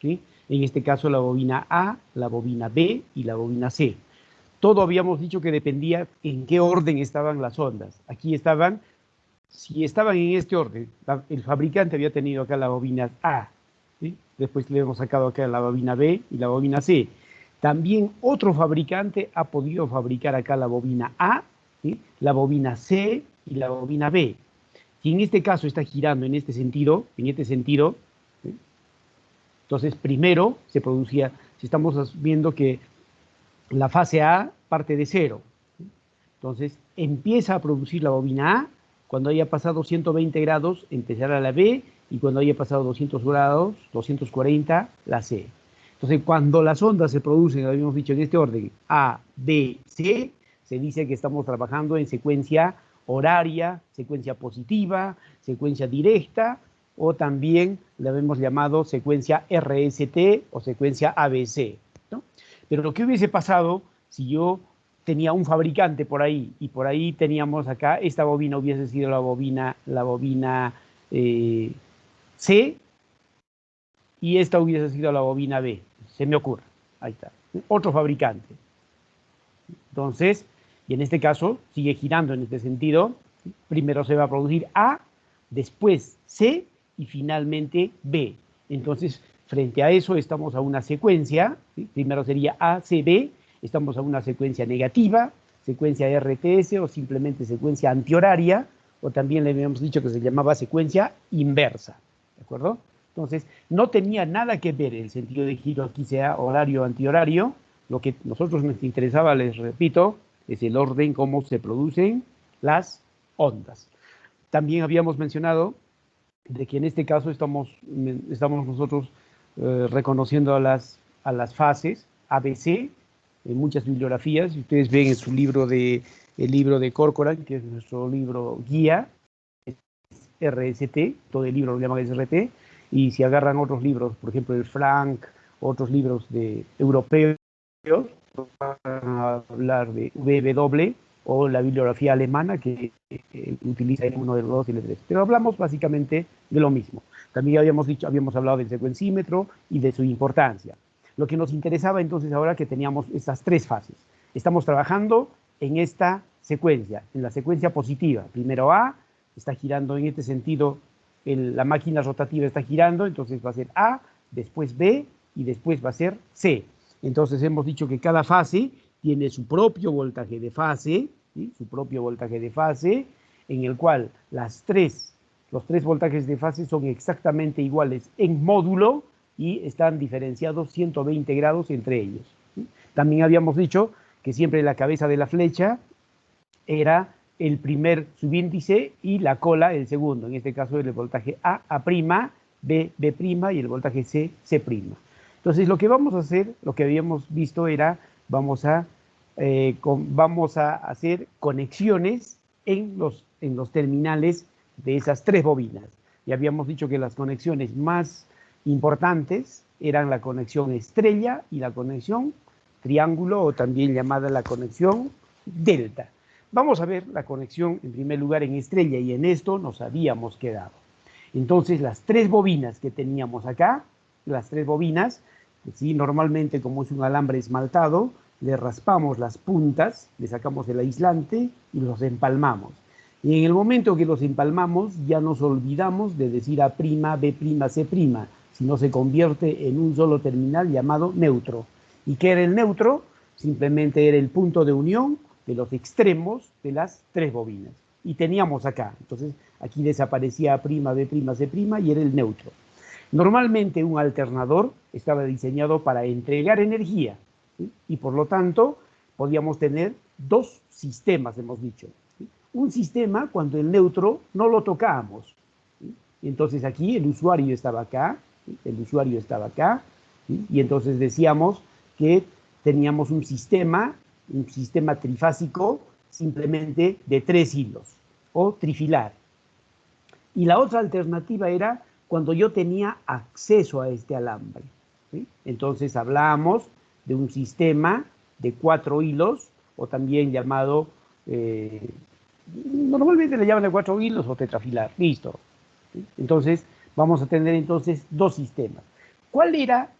¿sí? En este caso la bobina A, la bobina B y la bobina C. Todo habíamos dicho que dependía en qué orden estaban las ondas. Aquí estaban, si estaban en este orden, el fabricante había tenido acá la bobina A, ¿sí? Después le hemos sacado acá la bobina B y la bobina C. También otro fabricante ha podido fabricar acá la bobina A, ¿sí? La bobina C y la bobina B. Si en este caso está girando en este sentido, ¿sí? Entonces primero se producía, si estamos viendo que la fase A parte de cero, ¿sí? Entonces empieza a producir la bobina A, cuando haya pasado 120 grados empezará la B, y cuando haya pasado 200 grados, 240, la C. Entonces cuando las ondas se producen, habíamos dicho en este orden, A, B, C, se dice que estamos trabajando en secuencia horaria, secuencia positiva, secuencia directa, o también la hemos llamado secuencia RST o secuencia ABC, ¿no? Pero lo que hubiese pasado si yo tenía un fabricante por ahí y por ahí teníamos acá, esta bobina hubiese sido la bobina C y esta hubiese sido la bobina B, se me ocurre, ahí está, otro fabricante. Entonces, y en este caso sigue girando en este sentido, primero se va a producir A, después C y finalmente B. Entonces, frente a eso estamos a una secuencia, ¿sí? Primero sería A, C, B, estamos a una secuencia negativa, secuencia RTS o simplemente secuencia antihoraria, o también le habíamos dicho que se llamaba secuencia inversa, ¿de acuerdo? Entonces, no tenía nada que ver el sentido de giro aquí sea horario o antihorario. Lo que a nosotros nos interesaba, les repito, es el orden cómo se producen las ondas. También habíamos mencionado de que en este caso estamos nosotros reconociendo a las fases ABC en muchas bibliografías. Y ustedes ven en su libro el libro de Corcoran, que es nuestro libro guía, RST, todo el libro lo llaman SRT, y si agarran otros libros, por ejemplo el Frank, otros libros de europeos, van a hablar de VW o la bibliografía alemana que utiliza el 1, el 2 y el 3. Pero hablamos básicamente de lo mismo. También habíamos hablado del secuencímetro y de su importancia. Lo que nos interesaba entonces ahora que teníamos estas tres fases. Estamos trabajando en esta secuencia, en la secuencia positiva. Primero A, está girando en este sentido, la máquina rotativa está girando, entonces va a ser A, después B y después va a ser C. Entonces hemos dicho que cada fase tiene su propio voltaje de fase, ¿sí? Su propio voltaje de fase, en el cual los tres voltajes de fase son exactamente iguales en módulo y están diferenciados 120 grados entre ellos, ¿sí? También habíamos dicho que siempre la cabeza de la flecha era el primer subíndice y la cola el segundo. En este caso el voltaje A, A', B, B' y el voltaje C, C'. Entonces lo que vamos a hacer, lo que habíamos visto era, vamos a hacer conexiones en los terminales de esas tres bobinas. Y habíamos dicho que las conexiones más importantes eran la conexión estrella y la conexión triángulo, o también llamada la conexión delta. Vamos a ver la conexión en primer lugar en estrella, y en esto nos habíamos quedado. Entonces las tres bobinas que teníamos acá, las tres bobinas, ¿sí? Normalmente como es un alambre esmaltado, le raspamos las puntas, le sacamos el aislante y los empalmamos. Y en el momento que los empalmamos ya nos olvidamos de decir A', B', C', sino se convierte en un solo terminal llamado neutro. ¿Y qué era el neutro? Simplemente era el punto de unión de los extremos de las tres bobinas. Y teníamos acá, entonces aquí desaparecía A', B', C' y era el neutro. Normalmente un alternador estaba diseñado para entregar energía, ¿sí? Y por lo tanto podíamos tener dos sistemas, hemos dicho, ¿sí? Un sistema cuando el neutro no lo tocábamos, ¿sí? Entonces aquí el usuario estaba acá, ¿sí? El usuario estaba acá, ¿sí? Y entonces decíamos que teníamos un sistema trifásico simplemente de 3 hilos o trifilar. Y la otra alternativa era cuando yo tenía acceso a este alambre, ¿sí? Entonces hablamos de un sistema de 4 hilos, o también llamado, normalmente le llaman de 4 hilos o tetrafilar, listo, ¿sí? Entonces vamos a tener entonces dos sistemas. ¿Cuál era?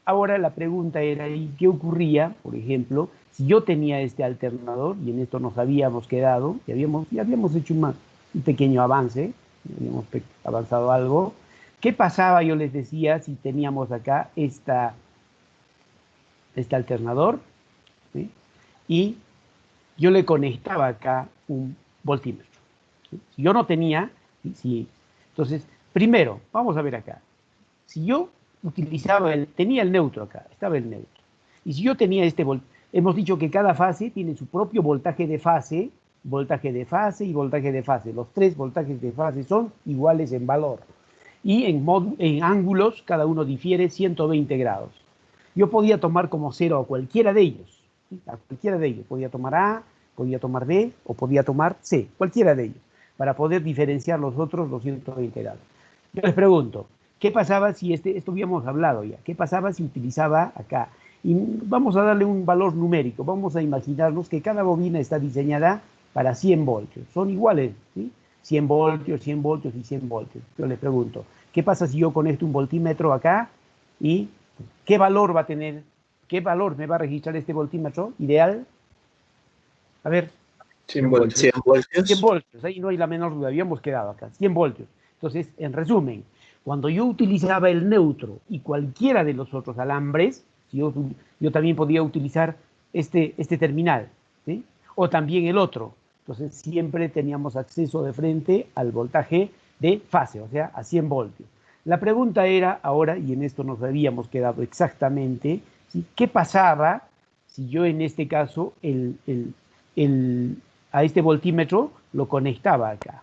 Ahora la pregunta era, ¿y qué ocurría, por ejemplo, si yo tenía este alternador, y en esto nos habíamos quedado, y habíamos hecho un pequeño avance, habíamos avanzado algo? ¿Qué pasaba, yo les decía, si teníamos acá este alternador, ¿sí? Y yo le conectaba acá un voltímetro, ¿sí? Si yo no tenía, ¿sí? Entonces, primero, vamos a ver acá. Si yo tenía el neutro acá, estaba el neutro. Y si yo tenía hemos dicho que cada fase tiene su propio voltaje de fase y voltaje de fase. Los tres voltajes de fase son iguales en valor. Y en ángulos, cada uno difiere 120 grados. Yo podía tomar como cero a cualquiera de ellos. ¿Sí? A cualquiera de ellos. Podía tomar A, podía tomar B o podía tomar C. Cualquiera de ellos. Para poder diferenciar los otros los 120 grados. Yo les pregunto, ¿qué pasaba si esto habíamos hablado ya? ¿Qué pasaba si utilizaba acá? Y vamos a darle un valor numérico. Vamos a imaginarnos que cada bobina está diseñada para 100 voltios. Son iguales, ¿sí? 100 voltios, 100 voltios y 100 voltios. Yo les pregunto, ¿qué pasa si yo conecto un voltímetro acá y qué valor va a tener, qué valor me va a registrar este voltímetro ideal? A ver, 100 voltios. 100 100 voltios. voltios, ahí no hay la menor duda, habíamos quedado acá, 100 voltios. Entonces, en resumen, cuando yo utilizaba el neutro y cualquiera de los otros alambres, yo también podía utilizar este terminal, ¿sí? O también el otro. Entonces, siempre teníamos acceso de frente al voltaje de fase, o sea, a 100 voltios. La pregunta era ahora, y en esto nos habíamos quedado exactamente, ¿sí? ¿Qué pasaba si yo en este caso a este voltímetro lo conectaba acá?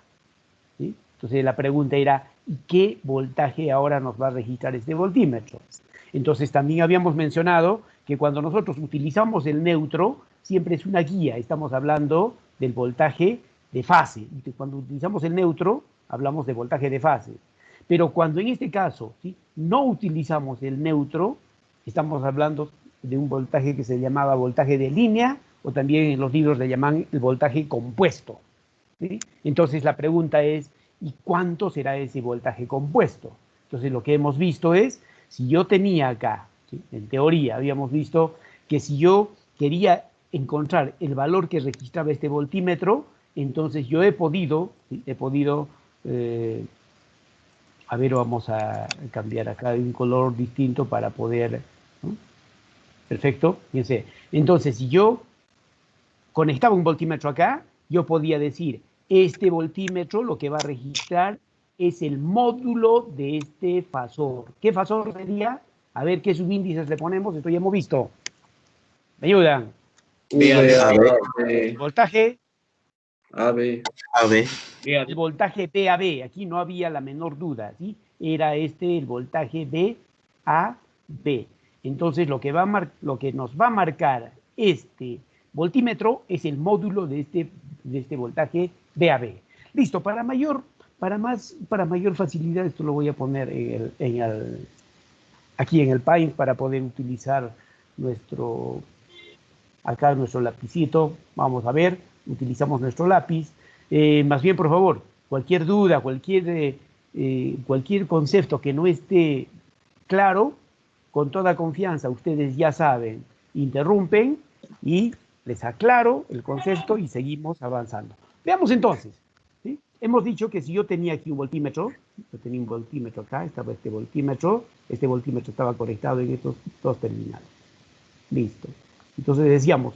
¿Sí? Entonces la pregunta era, ¿y qué voltaje ahora nos va a registrar este voltímetro? Entonces también habíamos mencionado que cuando nosotros utilizamos el neutro, siempre es una guía, estamos hablando del voltaje de fase. Y cuando utilizamos el neutro, hablamos de voltaje de fase. Pero cuando en este caso, ¿sí?, no utilizamos el neutro, estamos hablando de un voltaje que se llamaba voltaje de línea, o también en los libros le llaman el voltaje compuesto, ¿sí? Entonces la pregunta es, ¿y cuánto será ese voltaje compuesto? Entonces lo que hemos visto es, si yo tenía acá, ¿sí?, en teoría habíamos visto que si yo quería encontrar el valor que registraba este voltímetro, entonces yo he podido, ¿sí?, a ver, vamos a cambiar acá de un color distinto para poder, ¿no? Perfecto, fíjense. Entonces, si yo conectaba un voltímetro acá, yo podía decir, este voltímetro lo que va a registrar es el módulo de este fasor. ¿Qué fasor sería? A ver qué subíndices le ponemos, esto ya hemos visto. ¿Me ayudan? El voltaje AB. el voltaje BAB, aquí no había la menor duda, ¿sí? Era el voltaje BAB. Entonces, lo que nos va a marcar este voltímetro es el módulo de este voltaje BAB. Listo, para mayor facilidad, esto lo voy a poner aquí en el Paint para poder utilizar acá nuestro lapicito. Vamos a ver, utilizamos nuestro lápiz. Más bien, por favor, cualquier duda, cualquier concepto que no esté claro, con toda confianza, ustedes ya saben, interrumpen y les aclaro el concepto y seguimos avanzando. Veamos entonces, ¿sí? Hemos dicho que si yo tenía aquí un voltímetro, yo tenía un voltímetro acá, estaba este voltímetro estaba conectado en estos dos terminales. Listo. Entonces decíamos,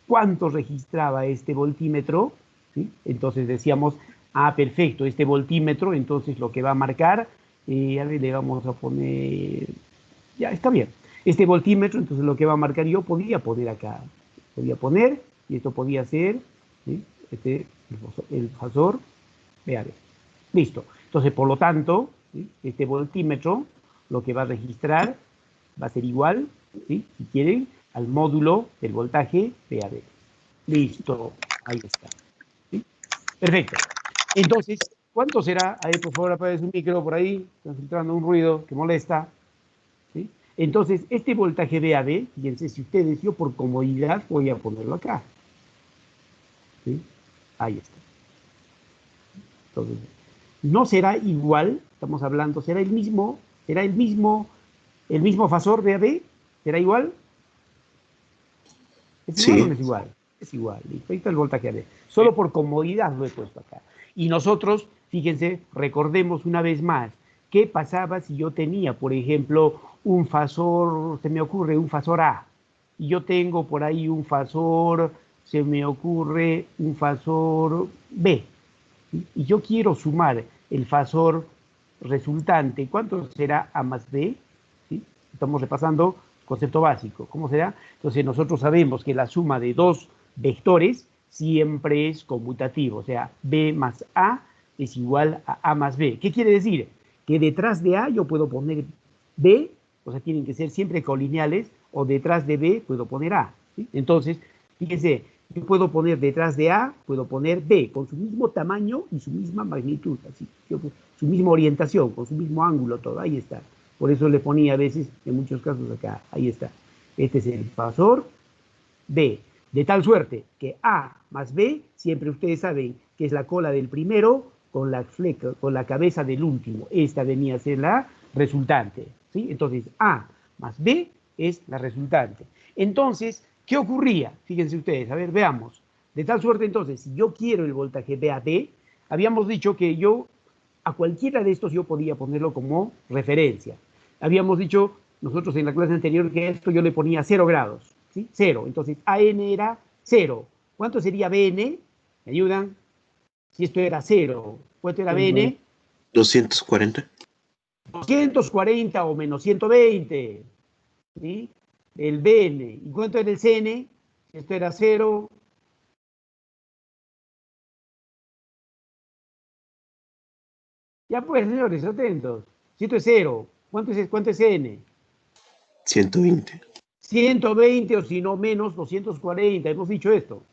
¿cuánto registraba este voltímetro? ¿Sí? Entonces decíamos, perfecto, este voltímetro, entonces lo que va a marcar, a ver, le vamos a poner, ya, está bien. Este voltímetro, entonces lo que va a marcar, yo podía poner acá, podía poner, y esto podía ser, ¿sí?, el fasor BAB. Listo. Entonces, por lo tanto, ¿sí?, este voltímetro, lo que va a registrar va a ser igual, ¿sí?, si quieren, al módulo del voltaje BAB. Listo, ahí está. ¿Sí? Perfecto. Entonces, ¿cuánto será? Ahí, por favor, apague su micro por ahí, están filtrando un ruido que molesta. ¿Sí? Entonces, este voltaje BAB, fíjense, si ustedes, yo por comodidad voy a ponerlo acá. ¿Sí? Ahí está. Entonces, no será igual, estamos hablando, será el mismo ¿El mismo fasor B a B será igual? ¿Es igual o no Sí. es igual? Es igual. Listo. Ahí está el voltaje a B. Solo por comodidad lo he puesto acá. Y nosotros, fíjense, recordemos una vez más, ¿qué pasaba si yo tenía, por ejemplo, un fasor, se me ocurre un fasor A, y yo tengo por ahí un fasor, se me ocurre un fasor B, ¿sí? Y yo quiero sumar el fasor resultante? ¿Cuánto será A más B? ¿Sí? Estamos repasando concepto básico. ¿Cómo será? Entonces nosotros sabemos que la suma de dos vectores siempre es conmutativo, o sea, B más A es igual a A más B. ¿Qué quiere decir? Que detrás de A yo puedo poner B, o sea, tienen que ser siempre colineales, o detrás de B puedo poner A, ¿sí? Entonces, fíjense, yo puedo poner detrás de A, puedo poner B, con su mismo tamaño y su misma magnitud, así, su misma orientación, con su mismo ángulo, todo, ahí está. Por eso le ponía a veces, en muchos casos acá, ahí está. Este es el fasor B, de tal suerte que A más B, siempre ustedes saben que es la cola del primero con la fleca, con la cabeza del último. Esta venía a ser la resultante, ¿sí? Entonces, A más B es la resultante. Entonces, ¿qué ocurría? Fíjense ustedes, a ver, veamos. De tal suerte, entonces, si yo quiero el voltaje B a B, habíamos dicho que yo a cualquiera de estos yo podía ponerlo como referencia. Habíamos dicho nosotros en la clase anterior que esto yo le ponía 0 grados, ¿sí? 0. Entonces, AN era 0. ¿Cuánto sería BN? ¿Me ayudan? Si esto era 0, ¿cuánto era BN? 240. 240 o menos 120, ¿sí? El BN. ¿Y cuánto era el CN? Si esto era 0. Ya pues, señores, atentos. Si esto es 0, ¿cuánto es CN? 120. 120 o si no menos 240, hemos dicho esto,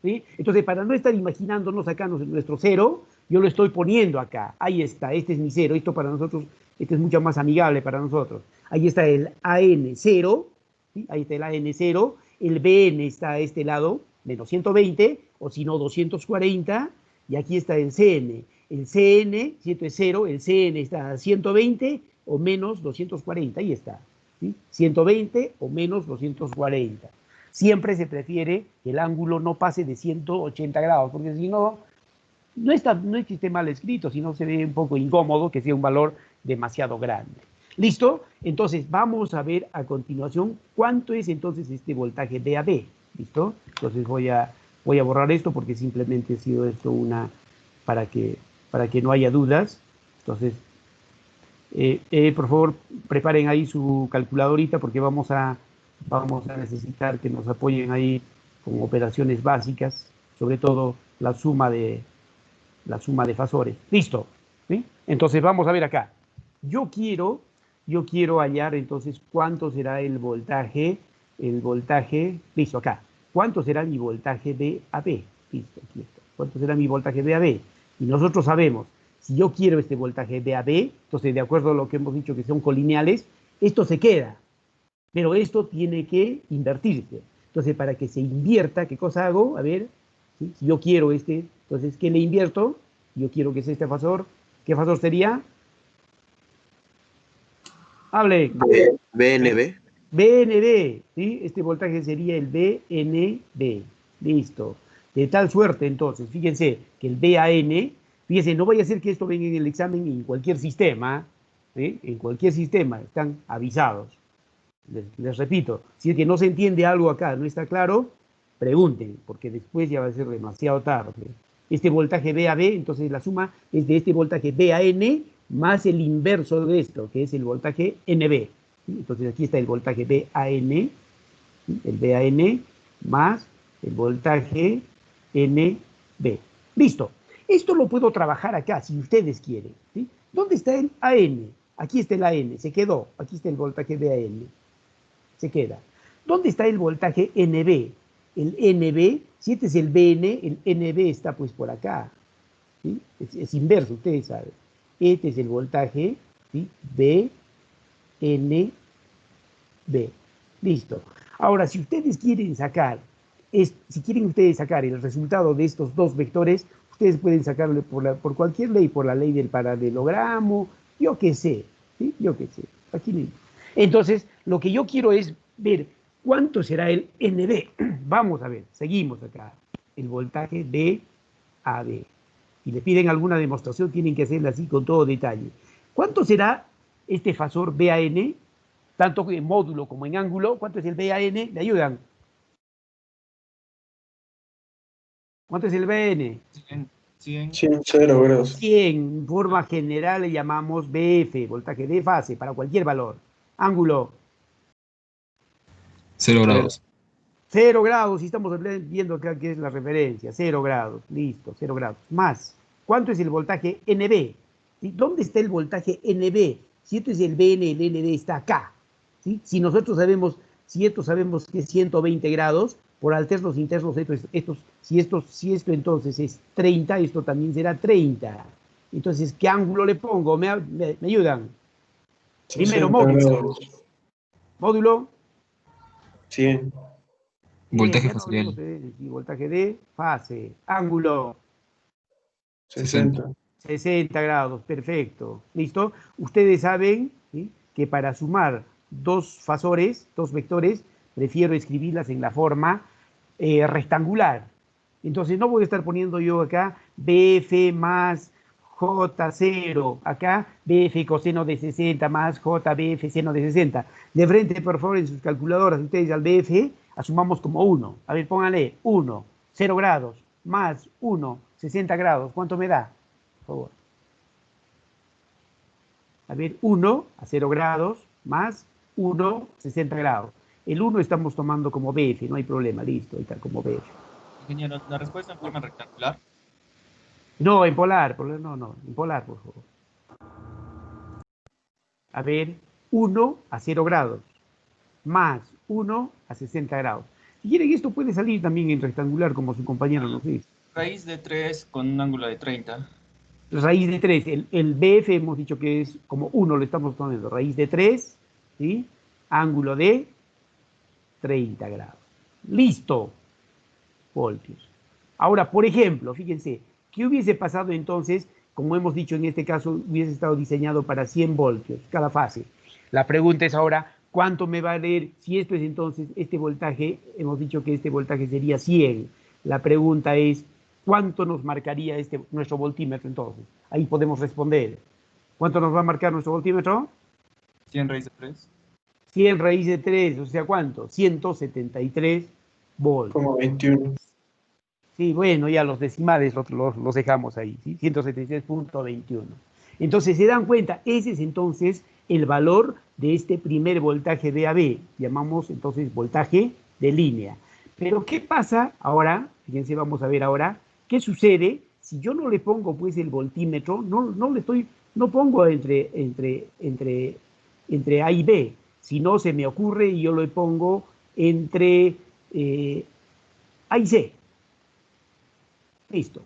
¿sí? Entonces, para no estar imaginándonos acá nuestro cero, yo lo estoy poniendo acá. Ahí está, este es mi cero, esto para nosotros, este es mucho más amigable para nosotros. Ahí está el AN0, ¿sí? Ahí está el AN0, el BN está a este lado, menos 120, o si no 240, y aquí está el CN. El CN, si esto es 0, el CN está a 120 o menos 240, ahí está. ¿Sí? 120 o menos 240. Siempre se prefiere que el ángulo no pase de 180 grados, porque si no, no existe mal escrito, sino se ve un poco incómodo que sea un valor demasiado grande. ¿Listo? Entonces vamos a ver a continuación cuánto es entonces este voltaje B a B. ¿Listo? Entonces voy a borrar esto porque simplemente ha sido esto para que no haya dudas. Entonces, por favor, preparen ahí su calculadorita porque vamos a necesitar que nos apoyen ahí con operaciones básicas, sobre todo la suma de fasores. Listo, ¿sí? Entonces vamos a ver acá. Yo quiero hallar entonces cuánto será el voltaje, listo, acá. ¿Cuánto será mi voltaje B a B? Listo, aquí está. ¿Cuánto será mi voltaje B a B? Y nosotros sabemos, si yo quiero este voltaje B a B, entonces de acuerdo a lo que hemos dicho que son colineales, esto se queda, pero esto tiene que invertirse. Entonces, para que se invierta, ¿qué cosa hago? A ver, ¿sí? Si yo quiero entonces, ¿qué le invierto? Yo quiero que sea este fasor. ¿Qué fasor sería? Hable. BNB. BNB, ¿sí? Este voltaje sería el BNB. Listo. De tal suerte, entonces, fíjense que el BAN, fíjense, no vaya a ser que esto venga en el examen en cualquier sistema, ¿sí? En cualquier sistema, están avisados. Les repito, si es que no se entiende algo acá, no está claro, pregunten, porque después ya va a ser demasiado tarde. Este voltaje B a B, entonces la suma es de este voltaje B a N más el inverso de esto, que es el voltaje NB. Entonces aquí está el voltaje B a N, el B a N más el voltaje NB. Listo. Esto lo puedo trabajar acá, si ustedes quieren, ¿sí? ¿Dónde está el AN? Aquí está el AN, se quedó. Aquí está el voltaje B a N, se queda. ¿Dónde está el voltaje NB? El NB, si este es el BN, el NB está pues por acá, ¿sí? Es inverso, ustedes saben. Este es el voltaje, ¿sí? B, N, B. Listo. Ahora, si ustedes quieren sacar el resultado de estos dos vectores, ustedes pueden sacarlo por cualquier ley, por la ley del paralelogramo, yo qué sé, ¿sí? Yo qué sé. Aquí mismo. Entonces, lo que yo quiero es ver cuánto será el NB. Vamos a ver, seguimos acá. El voltaje de AB. Si le piden alguna demostración, tienen que hacerla así con todo detalle. ¿Cuánto será este fasor BAN? Tanto en módulo como en ángulo. ¿Cuánto es el BAN? ¿Me ayudan? ¿Cuánto es el BN? 100. 0 grados. 100. En forma general le llamamos BF, voltaje de fase, para cualquier valor. Ángulo. 0 grados. 0 grados, y estamos viendo acá que es la referencia. 0 grados, listo, 0 grados. Más, ¿cuánto es el voltaje NB? ¿Sí? ¿Dónde está el voltaje NB? Si esto es el BN, el NB está acá. ¿Sí? Si nosotros sabemos, si esto sabemos que es 120 grados, por alternos internos, si esto entonces es 30, esto también será 30. Entonces, ¿qué ángulo le pongo? ¿Me ayudan? Primero, 60 módulo. grados. Módulo. 100. Voltaje Ya no hablemos facial. de voltaje de fase. Ángulo. 60. 60 grados, perfecto. ¿Listo? Ustedes saben, ¿sí?, que para sumar dos fasores, dos vectores, prefiero escribirlas en la forma rectangular. Entonces no voy a estar poniendo yo acá BF más J0, acá BF coseno de 60 más JBF seno de 60. De frente, por favor, en sus calculadoras, ustedes al BF asumamos como 1. A ver, pónganle 1, 0 grados, más 1, 60 grados. ¿Cuánto me da? Por favor. A ver, 1 a 0 grados más 1, 60 grados. El 1 estamos tomando como BF, no hay problema, listo, ahí está como BF. Ingeniero, la respuesta en forma rectangular. No, en polar, no, en polar, por favor. A ver, 1 a 0 grados más 1 a 60 grados. Si quieren, esto puede salir también en rectangular, como su compañero nos dice. Raíz de 3 con un ángulo de 30. Raíz de 3, el BF hemos dicho que es como 1, lo estamos poniendo. Raíz de 3, ¿sí? Ángulo de 30 grados. Listo, voltios. Ahora, por ejemplo, fíjense, ¿qué hubiese pasado entonces? Como hemos dicho, en este caso hubiese estado diseñado para 100 voltios cada fase. La pregunta es ahora, ¿cuánto me va a leer? Si esto es entonces, este voltaje, hemos dicho que este voltaje sería 100. La pregunta es, ¿cuánto nos marcaría nuestro voltímetro entonces? Ahí podemos responder. ¿Cuánto nos va a marcar nuestro voltímetro? 100 raíz de 3. 100 raíz de 3, o sea, ¿cuánto? 173 voltios. Como 21. Sí, bueno, ya los decimales los dejamos ahí, ¿sí? 173.21. Entonces, se dan cuenta, ese es entonces el valor de este primer voltaje DAB. Llamamos entonces voltaje de línea. Pero, ¿qué pasa ahora? Fíjense, vamos a ver ahora, ¿qué sucede si yo no le pongo pues el voltímetro? No pongo entre A y B, si no se me ocurre y yo lo pongo entre A y C. Listo.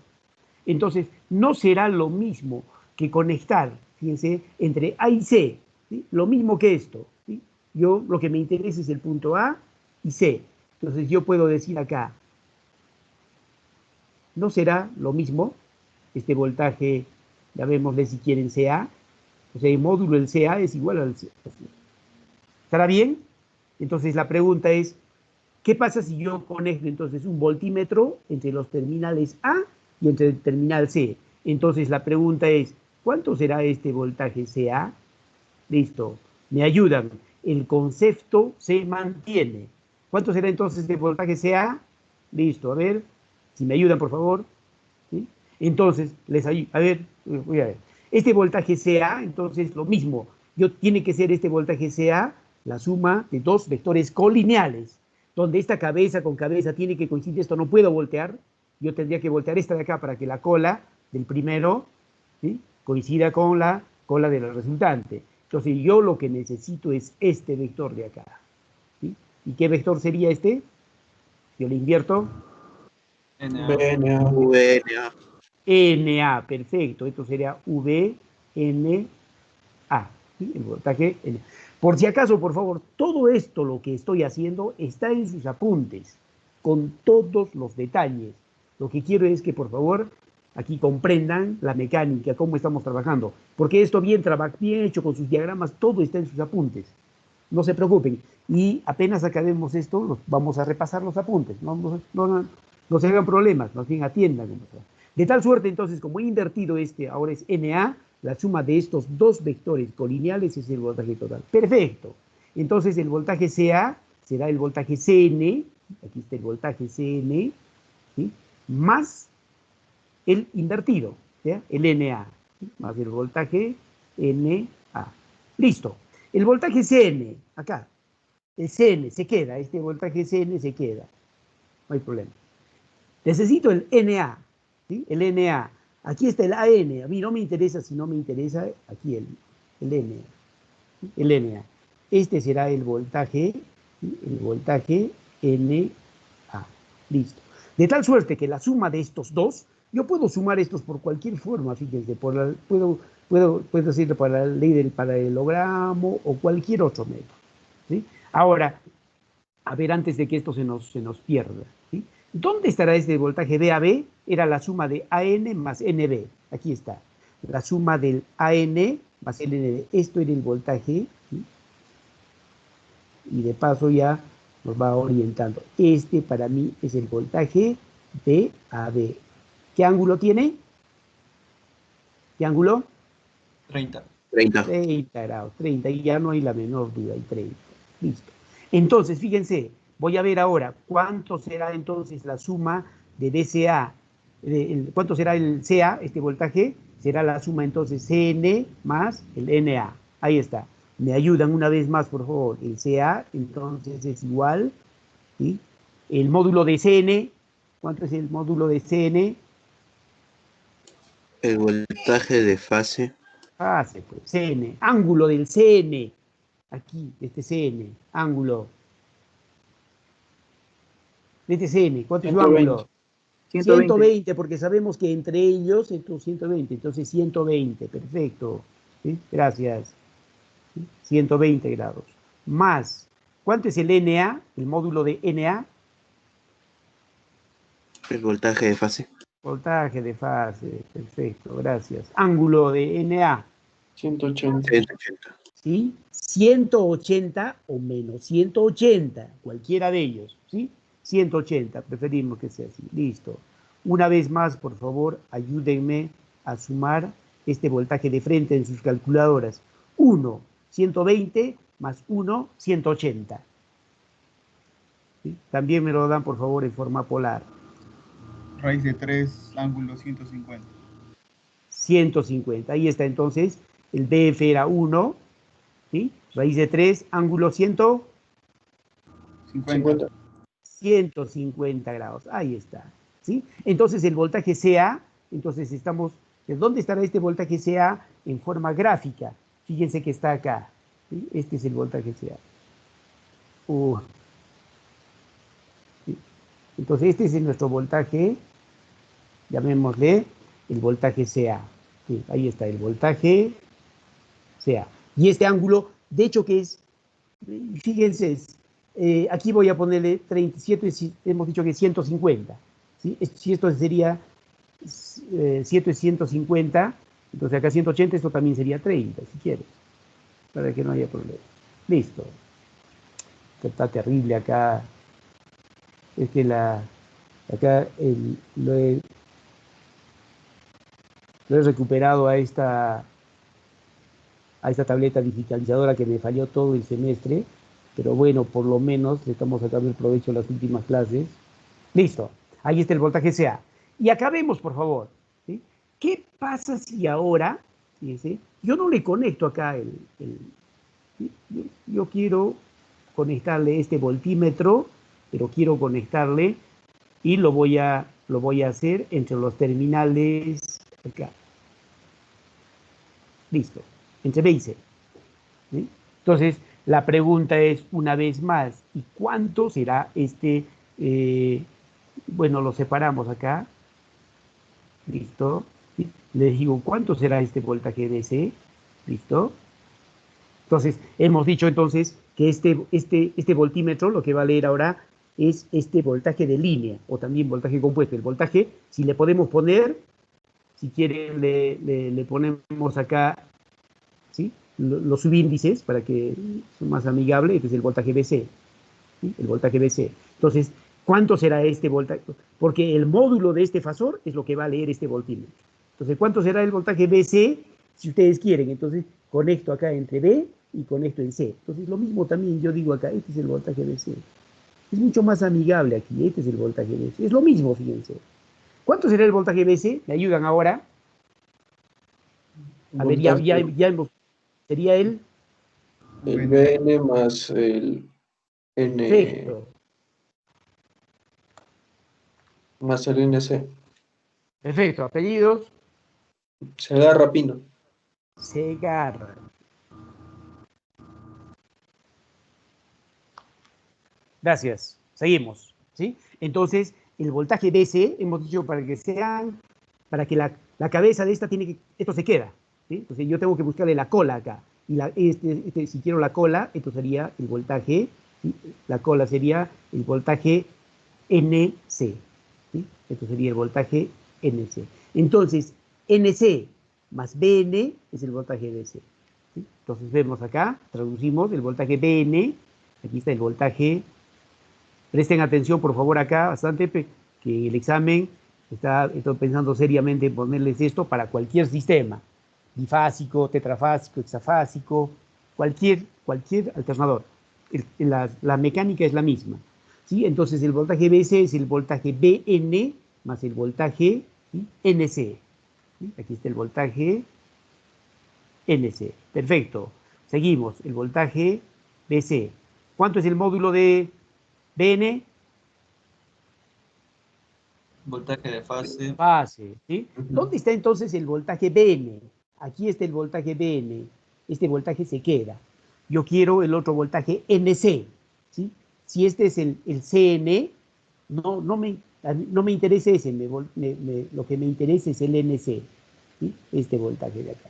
Entonces, no será lo mismo que conectar, fíjense, entre A y C, ¿sí? Lo mismo que esto, ¿sí? Yo lo que me interesa es el punto A y C. Entonces, yo puedo decir acá, no será lo mismo este voltaje, ya vemos si quieren CA, o sea, el módulo del CA es igual al C. ¿Estará bien? Entonces, la pregunta es, ¿qué pasa si yo conecto entonces un voltímetro entre los terminales A y entre el terminal C? Entonces la pregunta es, ¿cuánto será este voltaje CA? Listo, me ayudan. El concepto se mantiene. ¿Cuánto será entonces este voltaje CA? Listo, a ver, si me ayudan por favor. ¿Sí? Entonces, les ayudo. A ver, voy a ver. Este voltaje CA, entonces lo mismo. Tiene que ser este voltaje CA la suma de dos vectores colineales, donde esta cabeza con cabeza tiene que coincidir, esto no puedo voltear, yo tendría que voltear esta de acá para que la cola del primero, ¿sí?, coincida con la cola del resultante. Entonces yo lo que necesito es este vector de acá, ¿sí? ¿Y qué vector sería este? Yo le invierto. NA. BNA. VNA. NA, perfecto, esto sería VNA, ¿sí?, el voltaje NA. Por si acaso, por favor, todo esto lo que estoy haciendo está en sus apuntes, con todos los detalles. Lo que quiero es que, por favor, aquí comprendan la mecánica, cómo estamos trabajando. Porque esto bien hecho con sus diagramas, todo está en sus apuntes. No se preocupen. Y apenas acabemos esto, vamos a repasar los apuntes. No se hagan problemas, más bien atiendan. De tal suerte, entonces, como he invertido ahora es NA, la suma de estos dos vectores colineales es el voltaje total. Perfecto. Entonces, el voltaje CA será el voltaje CN, aquí está el voltaje CN, ¿sí? Más el invertido, ¿sí? El NA, ¿sí? Más el voltaje NA. Listo. El voltaje CN, acá, el CN se queda, este voltaje CN se queda, no hay problema. Necesito el NA, ¿sí? El NA. Aquí está el AN, a mí no me interesa, si no me interesa, aquí el NA. El NA. Este será el voltaje NA. Listo. De tal suerte que la suma de estos dos, yo puedo sumar estos por cualquier forma, fíjense, puedo hacerlo por la ley del paralelogramo o cualquier otro método, ¿sí? Ahora, a ver, antes de que esto se nos pierda, ¿sí? ¿Dónde estará este voltaje VAB? Era la suma de AN más NB. Aquí está. La suma del AN más el NB. Esto era el voltaje, ¿sí? Y de paso ya nos va orientando. Este para mí es el voltaje VAB. ¿Qué ángulo tiene? ¿Qué ángulo? 30. 30. 30 grados, 30, y ya no hay la menor duda, hay 30. Listo. Entonces, fíjense, voy a ver ahora cuánto será entonces la suma de DCA, cuánto será el CA, este voltaje, será la suma entonces CN más el NA. Ahí está. Me ayudan una vez más, por favor. El CA entonces es igual, ¿sí? El módulo de CN, ¿cuánto es el módulo de CN? El voltaje de fase. Fase, pues, CN, ángulo del CN, aquí, este CN, ángulo, este CN, ¿cuánto es su 120. ángulo? 120, porque sabemos que entre ellos, estos 120, entonces 120, perfecto, ¿sí? Gracias, ¿sí? 120 grados, más, ¿cuánto es el NA, el módulo de NA? El voltaje de fase. Voltaje de fase, perfecto, gracias, ángulo de NA, 180. 180. ¿sí? 180 o menos 180, cualquiera de ellos, ¿sí? 180, preferimos que sea así. Listo. Una vez más, por favor, ayúdenme a sumar este voltaje de frente en sus calculadoras. 1, 120 más 1, 180. ¿Sí? También me lo dan, por favor, en forma polar. Raíz de 3, ángulo 150. 150. Ahí está entonces, el BF era 1, ¿sí? Raíz de 3, ángulo 150. 50. 150 grados, ahí está, ¿sí? Entonces el voltaje CA, entonces estamos, ¿de dónde estará este voltaje CA en forma gráfica? Fíjense que está acá, ¿sí? Este es el voltaje CA. ¿Sí? Entonces este es nuestro voltaje, llamémosle el voltaje CA, ¿sí? Ahí está el voltaje CA. Y este ángulo, de hecho que es, fíjense, aquí voy a ponerle 37, hemos dicho que es 150, ¿sí? Si esto sería 7 es 150, entonces acá 180, esto también sería 30, si quieres, para que no haya problema. Listo. Esto está terrible acá. Es que acá lo he recuperado a esta tableta digitalizadora que me falló todo el semestre, pero bueno, por lo menos le estamos sacando el provecho en las últimas clases. Listo, ahí está el voltaje CA. Y acabemos, por favor, ¿sí? ¿Qué pasa si ahora, fíjense, yo no le conecto acá yo quiero conectarle este voltímetro, pero quiero conectarle y lo voy a hacer entre los terminales acá. Listo, entre B y C, ¿sí? Entonces, la pregunta es, una vez más, ¿y cuánto será este? Bueno, lo separamos acá. Listo. ¿Sí? Les digo, ¿cuánto será este voltaje DC? Listo. Entonces, hemos dicho entonces que este voltímetro lo que va a leer ahora es este voltaje de línea, o también voltaje compuesto. El voltaje, si le podemos poner, si quieren, le ponemos acá, ¿sí? los subíndices para que sea más amigable. Este es el voltaje BC, ¿sí? El voltaje BC. Entonces, ¿cuánto será este voltaje? Porque el módulo de este fasor es lo que va a leer este voltímetro. Entonces, ¿cuánto será el voltaje BC si ustedes quieren? Entonces, conecto acá entre B y conecto en C. Entonces, lo mismo también yo digo acá, este es el voltaje BC. Es mucho más amigable aquí, este es el voltaje BC. Es lo mismo, fíjense. ¿Cuánto será el voltaje BC? ¿Me ayudan ahora? A ver, sería el BN más el N perfecto. más el NC. Perfecto. Apellidos. Segarra Pino. Segarra. Gracias. Seguimos, ¿sí? Entonces, el voltaje BC, hemos dicho para que la cabeza de esta esto se queda, ¿sí? Entonces yo tengo que buscarle la cola acá. Y si quiero la cola, esto sería el voltaje, ¿sí? La cola sería el voltaje NC, ¿sí? Esto sería el voltaje NC. Entonces, NC más BN es el voltaje BC, ¿sí? Entonces vemos acá, traducimos el voltaje BN, aquí está el voltaje. Presten atención, por favor, acá, bastante, que el examen estoy pensando seriamente en ponerles esto para cualquier sistema, bifásico, tetrafásico, hexafásico, cualquier alternador. La mecánica es la misma, ¿sí? Entonces, el voltaje BC es el voltaje BN más el voltaje, ¿sí?, NC. ¿Sí? Aquí está el voltaje NC. Perfecto. Seguimos. El voltaje BC. ¿Cuánto es el módulo de BN? Voltaje de fase. Fase, ¿sí? ¿Dónde está entonces el voltaje BN? Aquí está el voltaje BN. Este voltaje se queda. Yo quiero el otro voltaje NC, ¿sí? Si este es el CN, no me interesa ese, lo que me interesa es el NC, ¿sí? Este voltaje de acá.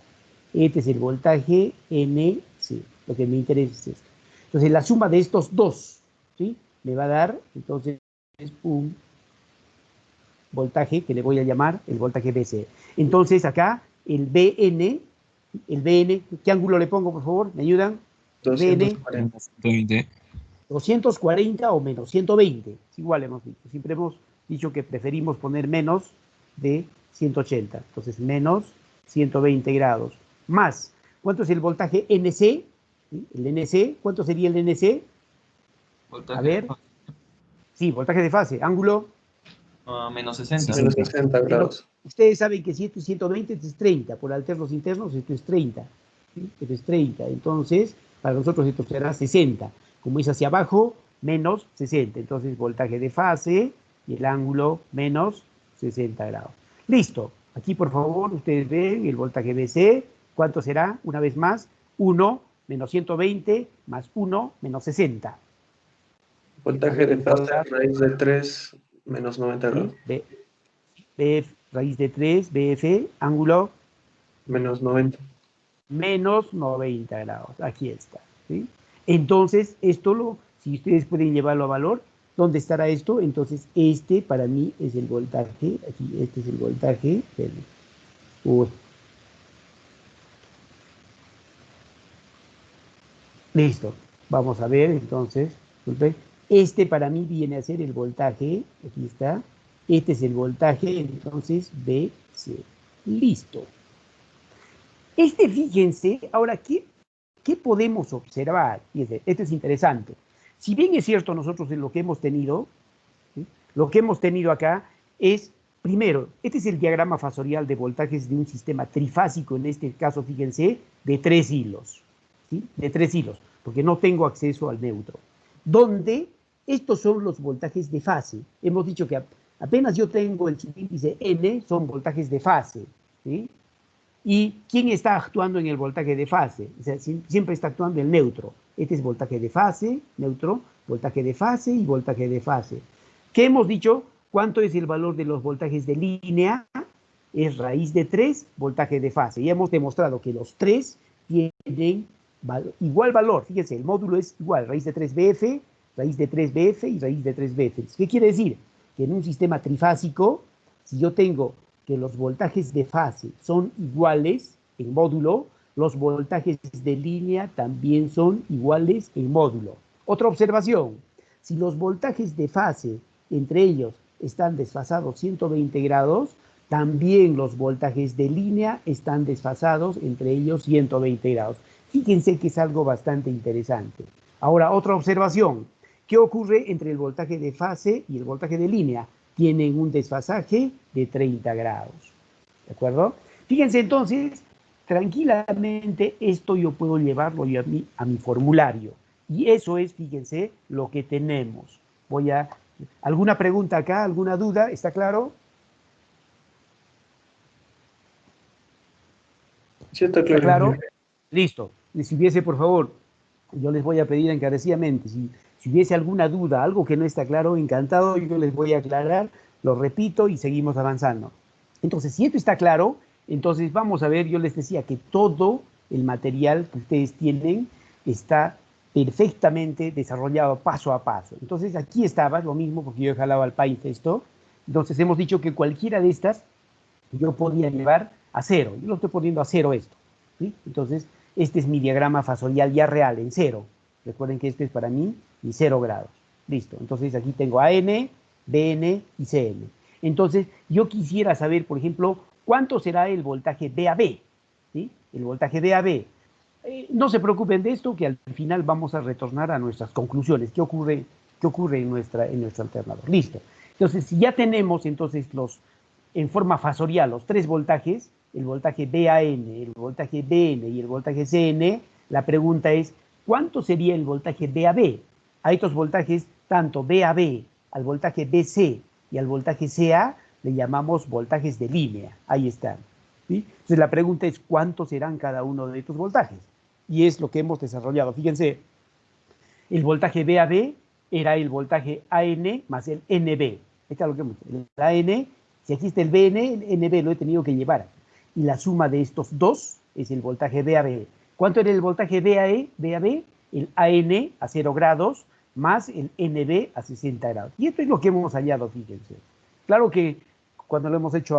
Este es el voltaje NC. Lo que me interesa es esto. Entonces, la suma de estos dos, ¿sí?, me va a dar, entonces, un voltaje que le voy a llamar el voltaje BC. Entonces, acá, el BN, ¿qué ángulo le pongo, por favor? ¿Me ayudan? El BN, 240. 240 o menos 120. Es igual, hemos dicho. Siempre hemos dicho que preferimos poner menos de 180. Entonces, menos 120 grados. Más, ¿cuánto es el voltaje NC? ¿Sí? El NC, ¿cuánto sería el NC? Voltaje A ver. Sí, voltaje de fase. Ángulo. Menos 60. Menos 60 grados. Ustedes saben que si esto es 120, esto es 30. Por alternos internos, esto es 30. ¿Sí? Esto es 30. Entonces, para nosotros esto será 60. Como es hacia abajo, menos 60. Entonces, voltaje de fase y el ángulo menos 60 grados. Listo. Aquí, por favor, ustedes ven el voltaje BC. ¿Cuánto será? Una vez más, 1 menos 120 más 1 menos 60. Voltaje de fase raíz de 3 menos 90 grados. ¿Sí? BF, raíz de 3, BF, ángulo Menos 90. menos 90 grados. Aquí está, ¿sí? Entonces, si ustedes pueden llevarlo a valor, ¿dónde estará esto? Entonces, este para mí es el voltaje, aquí, este es el voltaje del... Listo. Vamos a ver, entonces, este para mí viene a ser el voltaje, aquí está, este es el voltaje, entonces, BC. Listo. Fíjense, ahora, ¿qué podemos observar? Fíjense, esto es interesante. Si bien es cierto nosotros en lo que hemos tenido, ¿sí?, lo que hemos tenido acá es, primero, este es el diagrama fasorial de voltajes de un sistema trifásico, en este caso, fíjense, de 3 hilos, ¿sí?, de 3 hilos, porque no tengo acceso al neutro, donde estos son los voltajes de fase. Hemos dicho que apenas yo tengo el subíndice N, son voltajes de fase, ¿sí? ¿Y quién está actuando en el voltaje de fase? O sea, siempre está actuando el neutro. Este es voltaje de fase, neutro, voltaje de fase y voltaje de fase. ¿Qué hemos dicho? ¿Cuánto es el valor de los voltajes de línea? Es raíz de 3, voltaje de fase. Ya hemos demostrado que los 3 tienen igual valor. Fíjense, el módulo es igual, raíz de 3 BF, raíz de 3 BF y raíz de 3 BF. ¿Qué quiere decir? Que en un sistema trifásico, si yo tengo que los voltajes de fase son iguales en módulo, los voltajes de línea también son iguales en módulo. Otra observación, si los voltajes de fase entre ellos están desfasados 120 grados, también los voltajes de línea están desfasados entre ellos 120 grados. Fíjense que es algo bastante interesante. Ahora, otra observación. ¿Qué ocurre entre el voltaje de fase y el voltaje de línea? Tienen un desfasaje de 30 grados. ¿De acuerdo? Fíjense entonces, tranquilamente esto yo puedo llevarlo yo a mi formulario. Y eso es, fíjense, lo que tenemos. ¿Alguna pregunta acá? ¿Alguna duda? ¿Está claro? Sí, está ¿Está claro. claro? Listo. Y si hubiese, por favor, yo les voy a pedir encarecidamente, si hubiese alguna duda, algo que no está claro, encantado, yo les voy a aclarar, lo repito y seguimos avanzando. Entonces, si esto está claro, entonces vamos a ver, yo les decía que todo el material que ustedes tienen está perfectamente desarrollado paso a paso. Entonces, aquí estaba lo mismo, porque yo he jalado al Paint esto. Entonces, hemos dicho que cualquiera de estas yo podía llevar a cero. Yo lo estoy poniendo a cero esto, ¿sí? Entonces, este es mi diagrama fasorial ya real, en cero. Recuerden que este es para mí mi 0 grados. Listo. Entonces, aquí tengo AN, BN y CN. Entonces, yo quisiera saber, por ejemplo, cuánto será el voltaje BAB, ¿sí? El voltaje BAB. No se preocupen de esto, que al final vamos a retornar a nuestras conclusiones. ¿Qué ocurre en nuestro alternador? Listo. Entonces, si ya tenemos entonces en forma fasorial los tres voltajes, el voltaje BAN, el voltaje BN y el voltaje CN, la pregunta es, ¿cuánto sería el voltaje BAB? A estos voltajes, tanto BAB, al voltaje BC y al voltaje CA, le llamamos voltajes de línea. Ahí están. ¿Sí? Entonces la pregunta es, ¿cuántos serán cada uno de estos voltajes? Y es lo que hemos desarrollado. Fíjense, el voltaje BAB era el voltaje AN más el NB. Ahí está lo que hemos hecho. El AN, si existe el BN, el NB lo he tenido que llevar. Y la suma de estos dos es el voltaje BAB. ¿Cuánto era el voltaje BAB? El AN a 0 grados más el NB a 60 grados. Y esto es lo que hemos hallado, fíjense. Claro que cuando lo hemos hecho